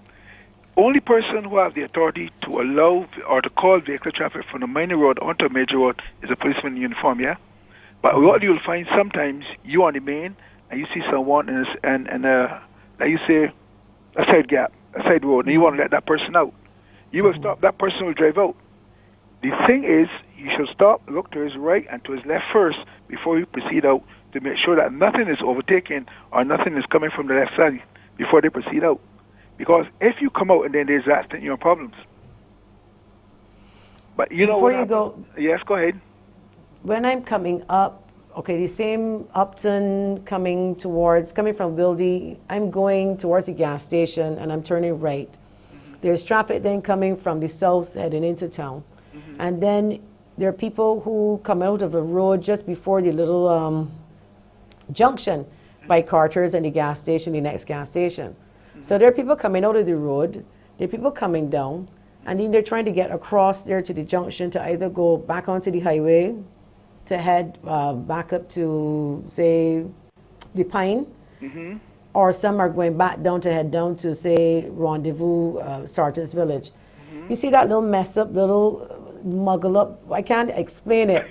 Only person who have the authority to allow or to call vehicle traffic from a minor road onto a major road is a policeman in uniform, yeah? But what you'll find sometimes, you on the main and you see someone in a like you say, a side gap, a side road, and you want to let that person out. You will stop, that person will drive out. The thing is, you should stop, look to his right and to his left first before you proceed out to make sure that nothing is overtaken or nothing is coming from the left side before they proceed out. Because if you come out and then there's accident, you have problems. But you know before you go, yes, go ahead. When I'm coming up, okay, the same Upton coming from Wildy, I'm going towards the gas station and I'm turning right. There's traffic then coming from the south heading into town. And then there are people who come out of a road just before the little junction by Carter's and the gas station, the next gas station. So there are people coming out of the road, there are people coming down, and then they're trying to get across there to the junction to either go back onto the highway, to head back up to, say, the Pine, or some are going back down to head down to, say, Rendezvous, Sergeant's Village. You see that little mess up, little muggle up, I can't explain it.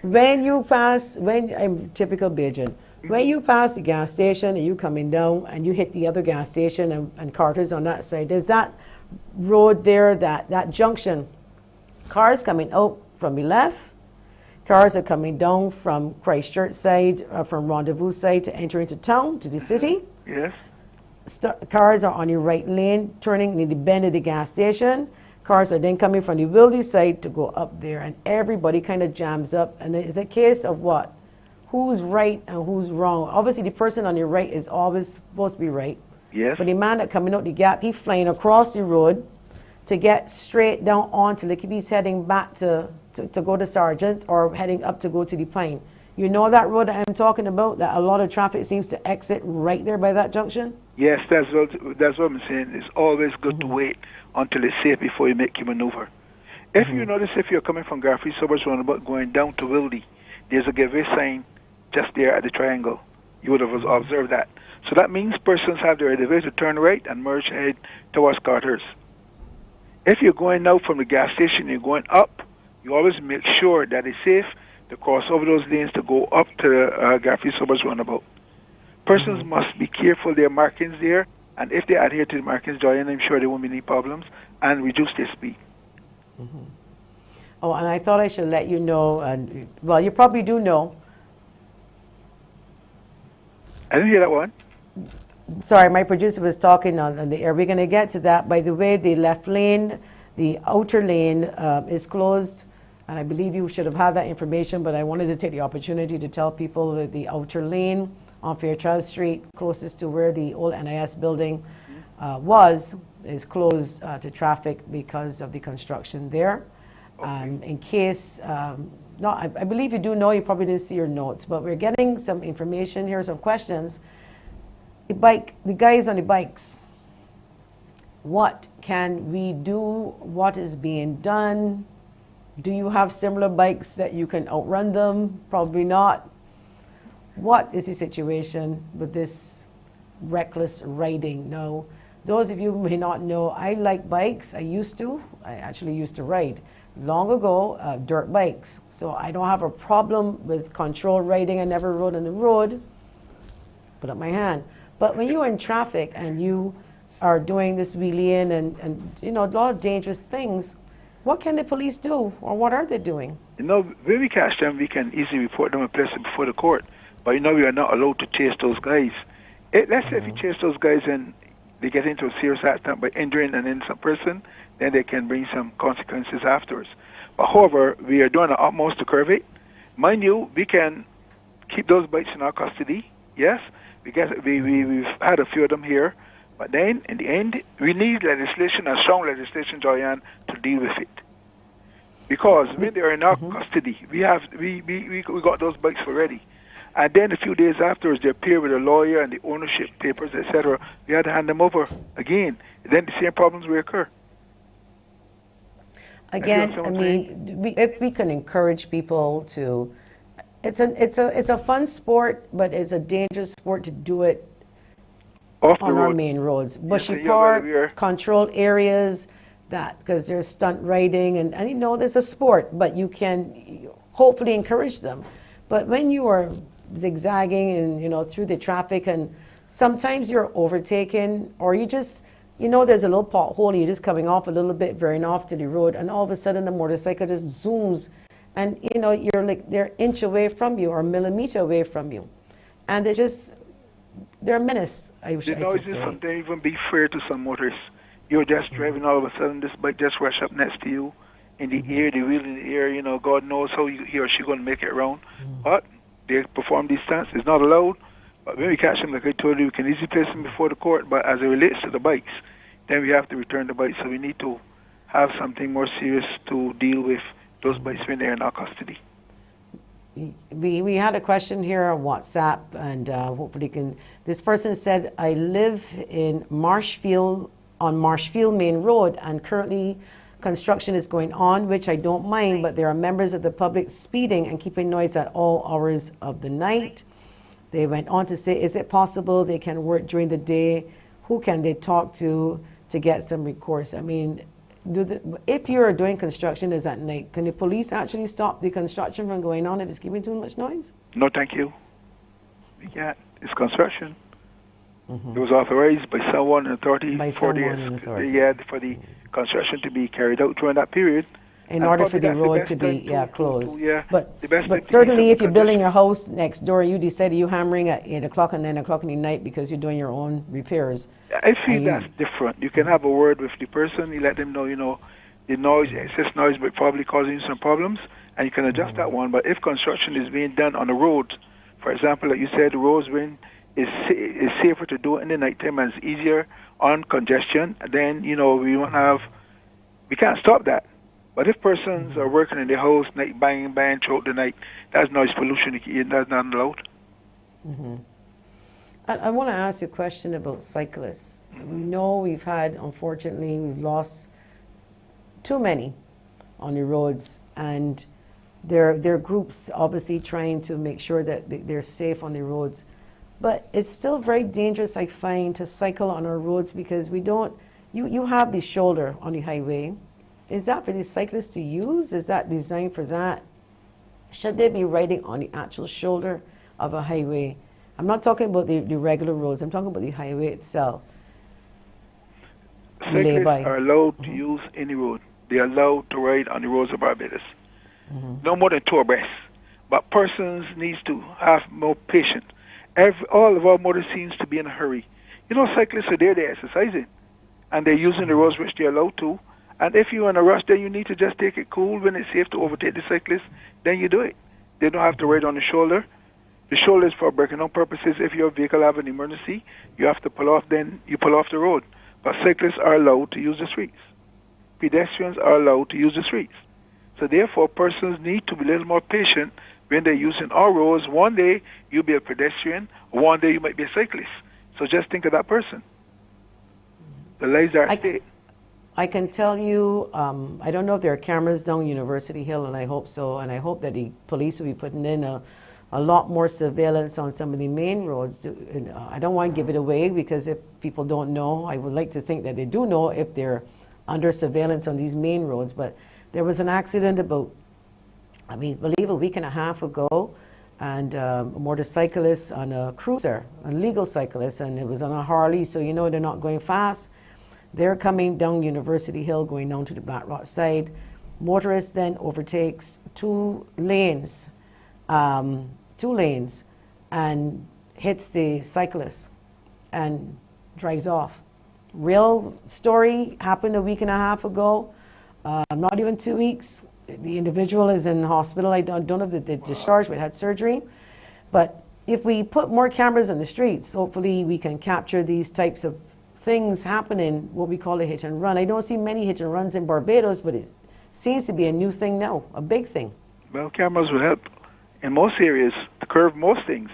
I'm typical Bajan. When you pass the gas station and you coming down and you hit the other gas station and Carter's on that side, there's that road there, that junction. Cars coming out from the left, cars are coming down from Christchurch side, from Rendezvous side to enter into town, to the city. Yes. Cars are on your right lane, turning in the bend of the gas station. Cars are then coming from the Wildy side to go up there, and everybody kind of jams up. And it's a case of what? who's right and who's wrong. Obviously, the person on your right is always supposed to be right. Yes. But the man that coming out the gap, he flying across the road to get straight down onto the he's heading back to go to Sergeant's or heading up to go to the Pine. You know that road that I'm talking about, that a lot of traffic seems to exit right there by that junction? Yes, that's what I'm saying. It's always good to wait until it's safe before you make your maneuver. If you notice, if you're coming from Garfield Suburbs roundabout going down to Wildy, there's a gateway sign just there at the triangle. You would have observed that. So that means persons have the right of way to turn right and merge ahead towards Carter's. If you're going out from the gas station, you're going up, you always make sure that it's safe to cross over those lanes to go up to the Garfield Suburbs roundabout. Persons must be careful, there are markings there, and if they adhere to the markings, Joanne, I'm sure there won't be any problems, and reduce their speed. Oh, and I thought I should let you know, and well, you probably do know. I didn't hear that one. Sorry, my producer was talking on the air. We're going to get to that. By the way, the left lane, the outer lane is closed, and I believe you should have had that information, but I wanted to take the opportunity to tell people that the outer lane on Fairchild Street, closest to where the old NIS building is closed to traffic because of the construction there. In case, I believe you do know, you probably didn't see your notes, but we're getting some information here, some questions. The guys on the bikes, what can we do? What is being done? Do you have similar bikes that you can outrun them? Probably not. What is the situation with this reckless riding? Now, those of you who may not know, I like bikes. I actually used to ride long ago, dirt bikes. So I don't have a problem with controlled riding. I never rode on the road. Put up my hand. But when you're in traffic and you are doing this wheeling and a lot of dangerous things, what can the police do, or what are they doing? When we catch them, we can easily report them and place them before the court. But we are not allowed to chase those guys. Let's say if you chase those guys and they get into a serious accident by injuring an innocent person, then they can bring some consequences afterwards. But however, we are doing our utmost to curb it. Mind you, we can keep those bikes in our custody, yes, because we've had a few of them here. But then, in the end, we need legislation, a strong legislation, Joyanne, to deal with it. Because when they are in our custody, we got those bikes already. And then a few days afterwards, they appear with a lawyer and the ownership papers, etc. We had to hand them over again. Then the same problems will occur. Again, if we can encourage people to, it's a fun sport, but it's a dangerous sport to do it on our main roads. Bushy Park, controlled areas, because there's stunt riding, and there's a sport, but you can hopefully encourage them. But when you are zigzagging and through the traffic, and sometimes you're overtaken, or you just there's a little pothole and you're just coming off a little bit, veering off to the road, and all of a sudden the motorcycle just zooms, and you're like they're inch away from you or a millimeter away from you, and they're a menace. I should say. They even be fair to some motorists. You're just driving, all of a sudden this bike just rush up next to you in the air, the wheel in the air. God knows how he or she going to make it around, but they perform these stunts. It's not allowed. But when we catch them, like I told you, we can easily place them before the court. But as it relates to the bikes, then we have to return the bikes. So we need to have something more serious to deal with those bikes when they're in our custody. We had a question here on WhatsApp, and hopefully this person said, I live in Marshfield, on Marshfield Main Road, and currently construction is going on, which I don't mind, but there are members of the public speeding and keeping noise at all hours of the night. They went on to say, is it possible they can work during the day? Who can they talk to get some recourse? I mean, if you're doing construction is at night, can the police actually stop the construction from going on if it's giving too much noise? No, thank you. We can't. It's construction. It was authorized by someone in authority for the construction to be carried out during that period. In order for the road to be closed. But certainly if you're building your house next door, you decided you're hammering at 8 o'clock and 9 o'clock in the night because you're doing your own repairs. I feel that's different. You can have a word with the person, you let them know, the noise, excess noise, but probably causing some problems, and you can adjust that one. But if construction is being done on the road For example, like you said, the Rosewind is safer to do it in the nighttime and it's easier on congestion. Then, we can't stop that. But if persons are working in their house, night banging throughout the night, that's noise pollution. That's not allowed. Mm-hmm. I want to ask you a question about cyclists. We know unfortunately, we've lost too many on the roads, and there are groups obviously trying to make sure that they're safe on the roads. But it's still very dangerous, I find, to cycle on our roads because you have the shoulder on the highway. Is that for the cyclists to use? Is that designed for that? Should they be riding on the actual shoulder of a highway? I'm not talking about the regular roads. I'm talking about the highway itself. Cyclists are allowed to use any road. They are allowed to ride on the roads of Barbados. No more than 2 abreast. But persons needs to have more patience. All of our motorists seems to be in a hurry. Cyclists are there, they're exercising. And they're using the roads which they're allowed to. And if you're in a rush, then you need to just take it cool. When it's safe to overtake the cyclist, then you do it. They don't have to ride on the shoulder. The shoulder is for braking down purposes. If your vehicle have an emergency, you have to pull off, then you pull off the road. But cyclists are allowed to use the streets. Pedestrians are allowed to use the streets. So therefore, persons need to be a little more patient when they're using our roads. One day, you'll be a pedestrian. One day, you might be a cyclist. So just think of that person. The lives are at stake. I can tell you, I don't know if there are cameras down University Hill, and I hope so. And I hope that the police will be putting in a lot more surveillance on some of the main roads. I don't want to give it away because if people don't know, I would like to think that they do know if they're under surveillance on these main roads. But there was an accident I believe a week and a half ago, and a motorcyclist on a cruiser, a legal cyclist, and it was on a Harley, so they're not going fast. They're coming down University Hill, going down to the Black Rock side. Motorist then overtakes two lanes, and hits the cyclist and drives off. Real story, happened a week and a half ago, not even 2 weeks. The individual is in hospital. I don't know if they're discharged, but had surgery. But if we put more cameras in the streets, hopefully we can capture these types of things happening, what we call a hit and run. I don't see many hit and runs in Barbados, but it seems to be a new thing now, a big thing. Well, cameras will help in most areas to curb most things.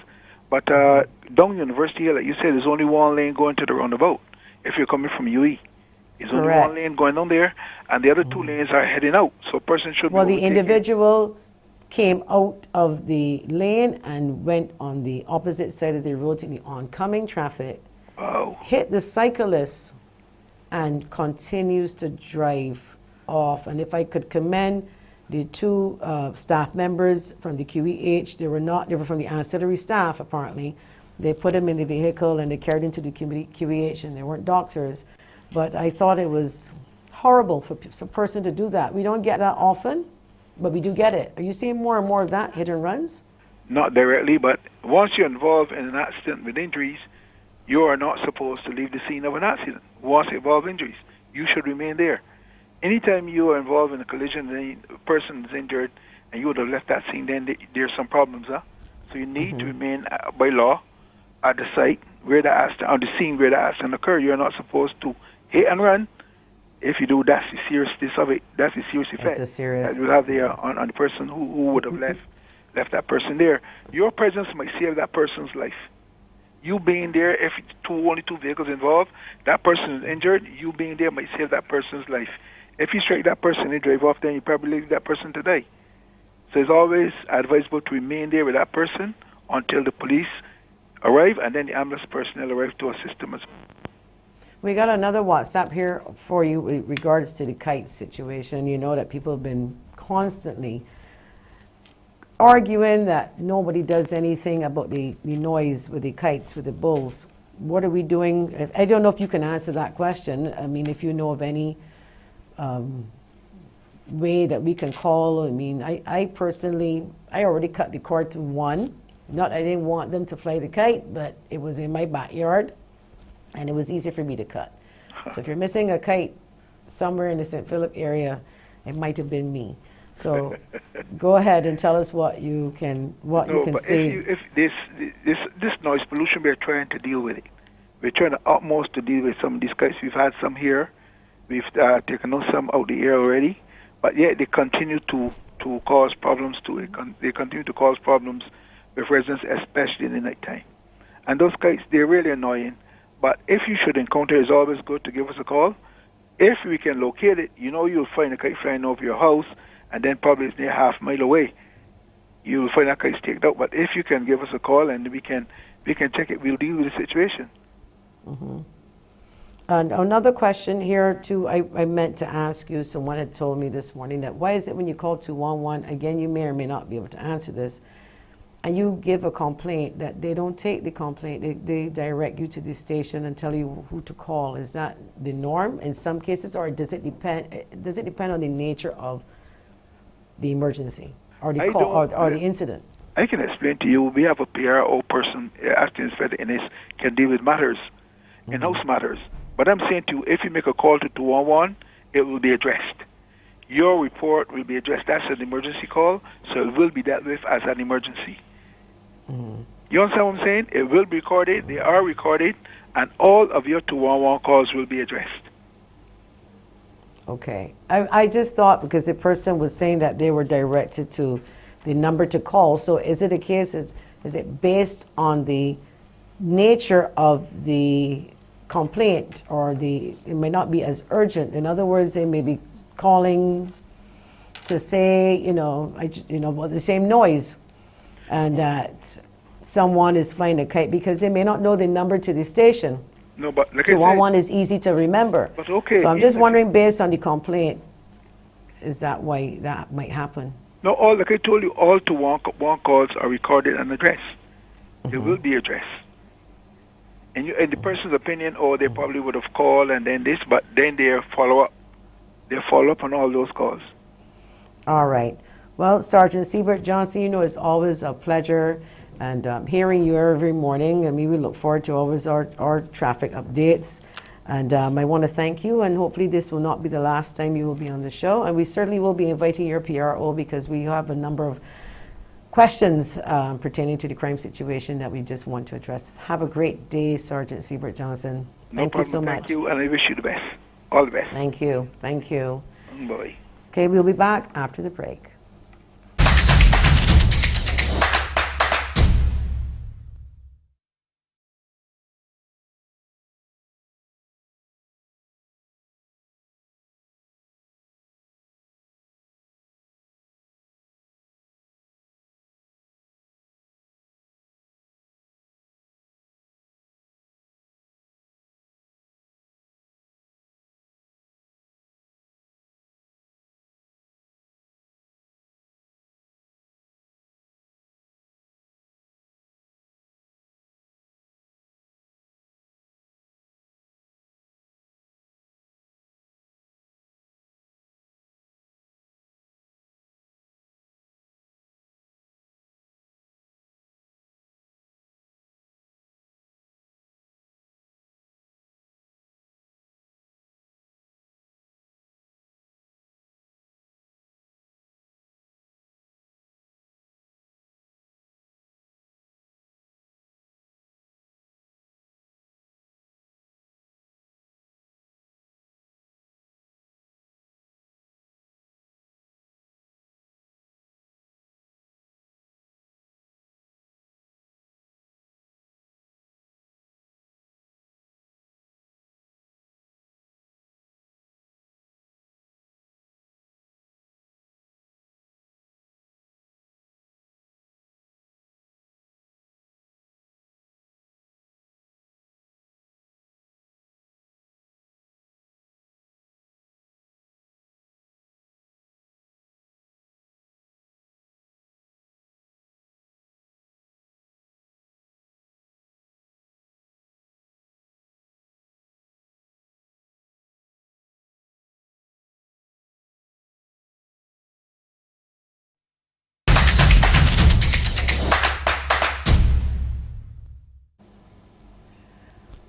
But down University Hill, like you said, there's only one lane going to the roundabout. If you're coming from UE, there's only one lane going down there, and the other 2 lanes are heading out. So a person should be Well, the individual came out of the lane and went on the opposite side of the road to the oncoming traffic, hit the cyclist, and continues to drive off. And if I could commend the 2 staff members from the QEH, they were from the ancillary staff apparently. They put them in the vehicle and they carried him to the QEH, and they weren't doctors. But I thought it was horrible for a person to do that. We don't get that often, but we do get it. Are you seeing more and more of that, hit and runs? Not directly, but once you're involved in an accident with injuries, you are not supposed to leave the scene of an accident. Once it involves injuries, you should remain there. Anytime you are involved in a collision and a person is injured and you would have left that scene, then there's some problems. So you need to remain by law at the site where the accident, on the scene where the accident occurred. You're not supposed to hit and run. If you do, that's the seriousness of it. That's the serious effect that you have there on the person who would have left that person there. Your presence might save that person's life. You being there, if only 2 vehicles involved, that person is injured, you being there might save that person's life. If you strike that person and drive off, then you probably leave that person to die. So it's always advisable to remain there with that person until the police arrive, and then the ambulance personnel arrive to assist them as well. We got another WhatsApp here for you with regards to the kite situation. You know that people have been constantly arguing that nobody does anything about the noise with the kites, with the bulls. What are we doing? I don't know if you can answer that question. I mean, if you know of any way that we can call. I mean, I personally, I already cut the cord to 1. Not I didn't want them to fly the kite, but it was in my backyard, and it was easy for me to cut. So if you're missing a kite somewhere in the St. Philip area, it might have been me. So go ahead and tell us what you can But see. if this noise pollution, we're trying to deal with it. We're trying the utmost to deal with some of these guys. We've had some here. We've taken out some out the air already, but yet they continue to cause problems they continue to cause problems with residents, especially in the nighttime. And those guys, they're really annoying. But if you should encounter, it's always good to give us a call. If we can locate it, you'll find a kite flying over your house, and then probably it's near half a mile away. You'll find that kite taken out. But if you can give us a call and we can check it, we'll deal with the situation. Mm-hmm. And another question here too, I meant to ask you, someone had told me this morning that why is it when you call 211, again, you may or may not be able to answer this, and you give a complaint that they don't take the complaint, they direct you to the station and tell you who to call. Is that the norm in some cases, or does it depend on the nature of the emergency or the call or the incident? I can explain to you, we have a PRO person, acting inspector in can deal with matters, in-house matters. But I'm saying to you, if you make a call to 211, it will be addressed. Your report will be addressed. That's an emergency call, so it will be dealt with as an emergency. Mm-hmm. You understand what I'm saying? It will be recorded, they are recorded, and all of your 211 calls will be addressed. Okay. I just thought, because the person was saying that they were directed to the number to call, so is it a case, is it based on the nature of the complaint, or it may not be as urgent? In other words, they may be calling to say, the same noise, and that someone is flying a kite, because they may not know the number to the station. No, but like 211 is easy to remember. But okay. So I'm just wondering, based on the complaint, is that why that might happen? No, like I told you, all 211 calls are recorded and addressed. They will be addressed. And in the person's opinion, they probably would have called and then this, but then they follow up. They follow up on all those calls. All right. Well, Sergeant Siebert Johnson, it's always a pleasure and hearing you every morning. I mean, we look forward to always our traffic updates. And I want to thank you, and hopefully this will not be the last time you will be on the show. And we certainly will be inviting your PRO, because we have a number of questions pertaining to the crime situation that we just want to address. Have a great day, Sergeant Siebert Johnson. Thank you so much. Thank you, and I wish you the best. All the best. Thank you. Thank you. Bye. Okay, we'll be back after the break.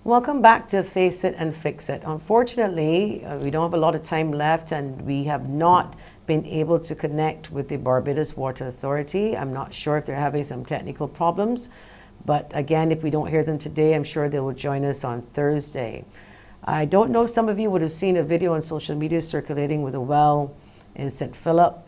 Welcome back to Face It and Fix It. Unfortunately, we don't have a lot of time left, and we have not been able to connect with the Barbados Water Authority. I'm not sure if they're having some technical problems, but again, if we don't hear them today, I'm sure they will join us on Thursday. I don't know if some of you would have seen a video on social media circulating with a well in St. Philip,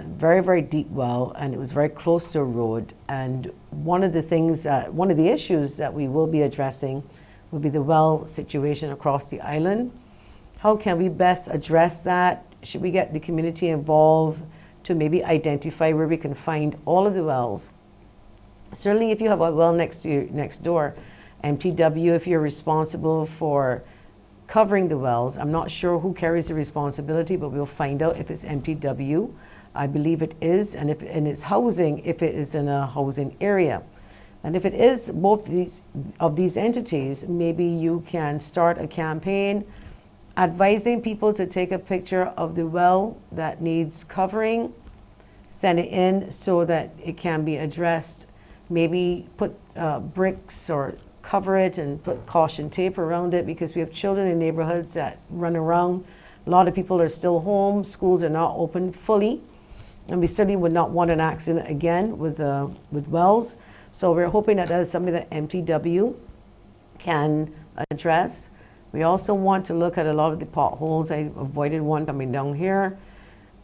very, very deep well, and it was very close to a road. And one of the issues that we will be addressing will be the well situation across the island. How can we best address that? Should we get the community involved to maybe identify where we can find all of the wells? Certainly if you have a well next door, MTW, if you're responsible for covering the wells, I'm not sure who carries the responsibility, but we'll find out if it's MTW. I believe it is, and if it's housing, if it is in a housing area. And if it is both of these entities, maybe you can start a campaign advising people to take a picture of the well that needs covering, send it in so that it can be addressed. Maybe put bricks or cover it and put caution tape around it, because we have children in neighborhoods that run around. A lot of people are still home. Schools are not open fully. And we certainly would not want an accident again with wells. So we're hoping that is something that MTW can address. We also want to look at a lot of the potholes. I avoided one coming down here.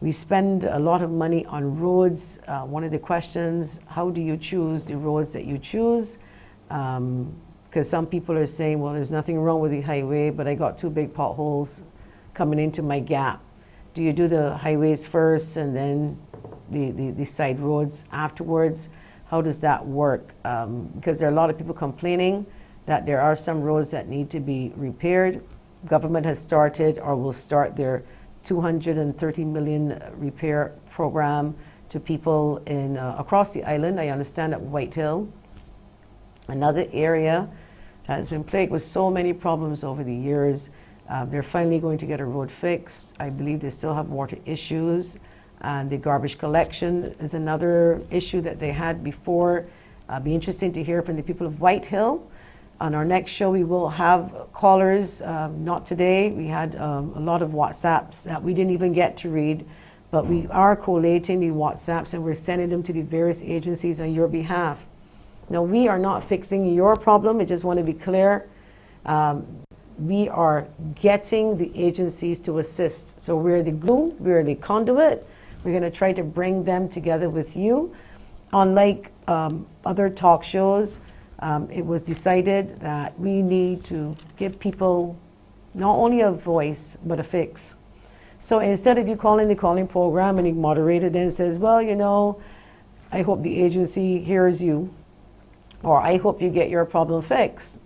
We spend a lot of money on roads. One of the questions, how do you choose the roads that you choose? Because some people are saying, well, there's nothing wrong with the highway, but I got 2 big potholes coming into my gap. Do you do the highways first and then the side roads afterwards? How does that work? Because there are a lot of people complaining that there are some roads that need to be repaired. Government has started or will start their $230 million repair program to people in across the island. I understand at Whitehill, another area that has been plagued with so many problems over the years. They're finally going to get a road fixed. I believe they still have water issues. And the garbage collection is another issue that they had before. Be interesting to hear from the people of Whitehill. On our next show, we will have callers, not today. We had a lot of WhatsApps that we didn't even get to read, but we are collating the WhatsApps and we're sending them to the various agencies on your behalf. Now, we are not fixing your problem. I just want to be clear. We are getting the agencies to assist. So we're the glue, we're the conduit. We're going to try to bring them together with you. Unlike other talk shows, it was decided that we need to give people not only a voice, but a fix. So instead of you calling the calling program and the moderator then says, well, you know, I hope the agency hears you, or I hope you get your problem fixed.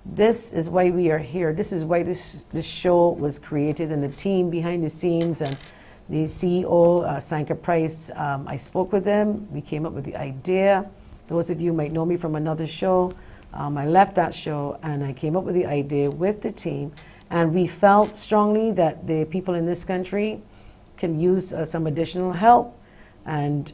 This is why we are here. This is why this show was created, and the team behind the scenes and the CEO, Sanka Price, I spoke with them. We came up with the idea. Those of you might know me from another show. I left that show and I came up with the idea with the team. And we felt strongly that the people in this country can use some additional help. And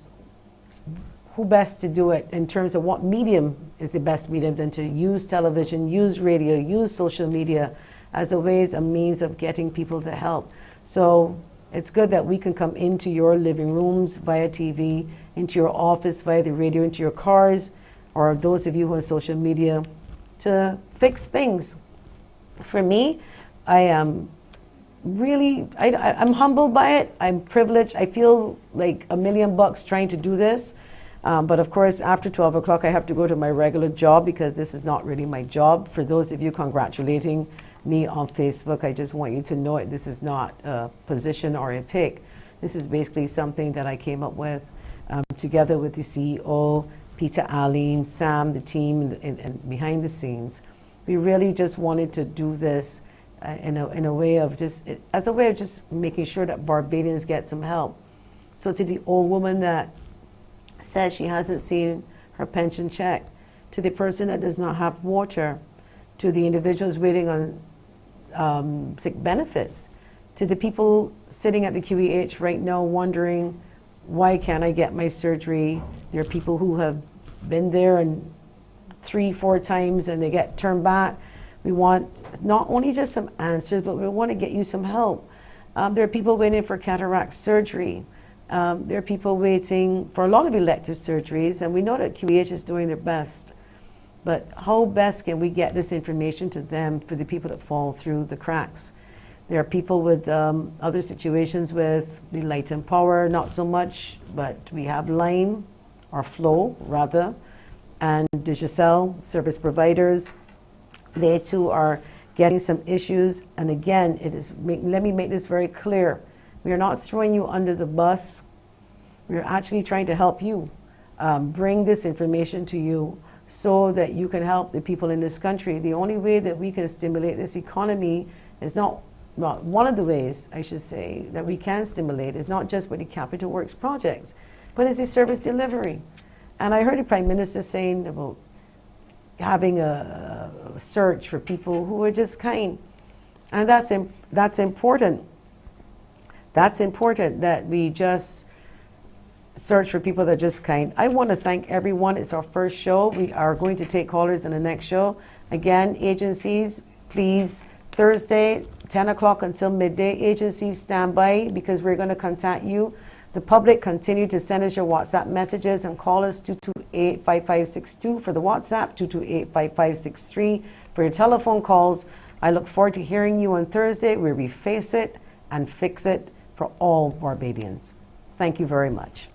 who best to do it in terms of what medium is the best medium than to use television, use radio, use social media as a means of getting people to help. So it's good that we can come into your living rooms via TV, into your office via the radio, into your cars, or those of you who are on social media, to fix things. For me, I am really, I'm humbled by it. I'm privileged. I feel like $1 million trying to do this. But of course, after 12 o'clock, I have to go to my regular job because this is not really my job. For those of you congratulating me on Facebook, I just want you to know it. This is not a position or a pick. This is basically something that I came up with together with the CEO, Peter Allen, Sam, the team, and behind the scenes. We really just wanted to do this in a way of just making sure that Barbadians get some help. So to the old woman that says she hasn't seen her pension check, to the person that does not have water, to the individuals waiting on sick benefits, to the people sitting at the QEH right now wondering, why can't I get my surgery? There are people who have been there and 3-4 times and they get turned back. We want not only just some answers, but we want to get you some help. There are people waiting for cataract surgery. There are people waiting for a lot of elective surgeries, and we know that QEH is doing their best. But how best can we get this information to them for the people that fall through the cracks? There are people with other situations with the light and power, not so much, but we have line, or flow rather, and Digicel service providers. They too are getting some issues. And again, let me make this very clear. We are not throwing you under the bus. We are actually trying to help you, bring this information to you so that you can help the people in this country. The only way that we can stimulate this economy is not, well, one of the ways, I should say, that we can stimulate is not just with the capital works projects, but is the service delivery. And I heard the Prime Minister saying about having a search for people who are just kind. And that's important. That's important that we just search for people that are just kind. I want to thank everyone. It's our first show. We are going to take callers in the next show. Again, agencies, please, Thursday, 10 o'clock until midday, agencies stand by because we're going to contact you. The public, continue to send us your WhatsApp messages and call us 228-5562 for the WhatsApp, 228-5563 for your telephone calls. I look forward to hearing you on Thursday where we face it and fix it for all Barbadians. Thank you very much.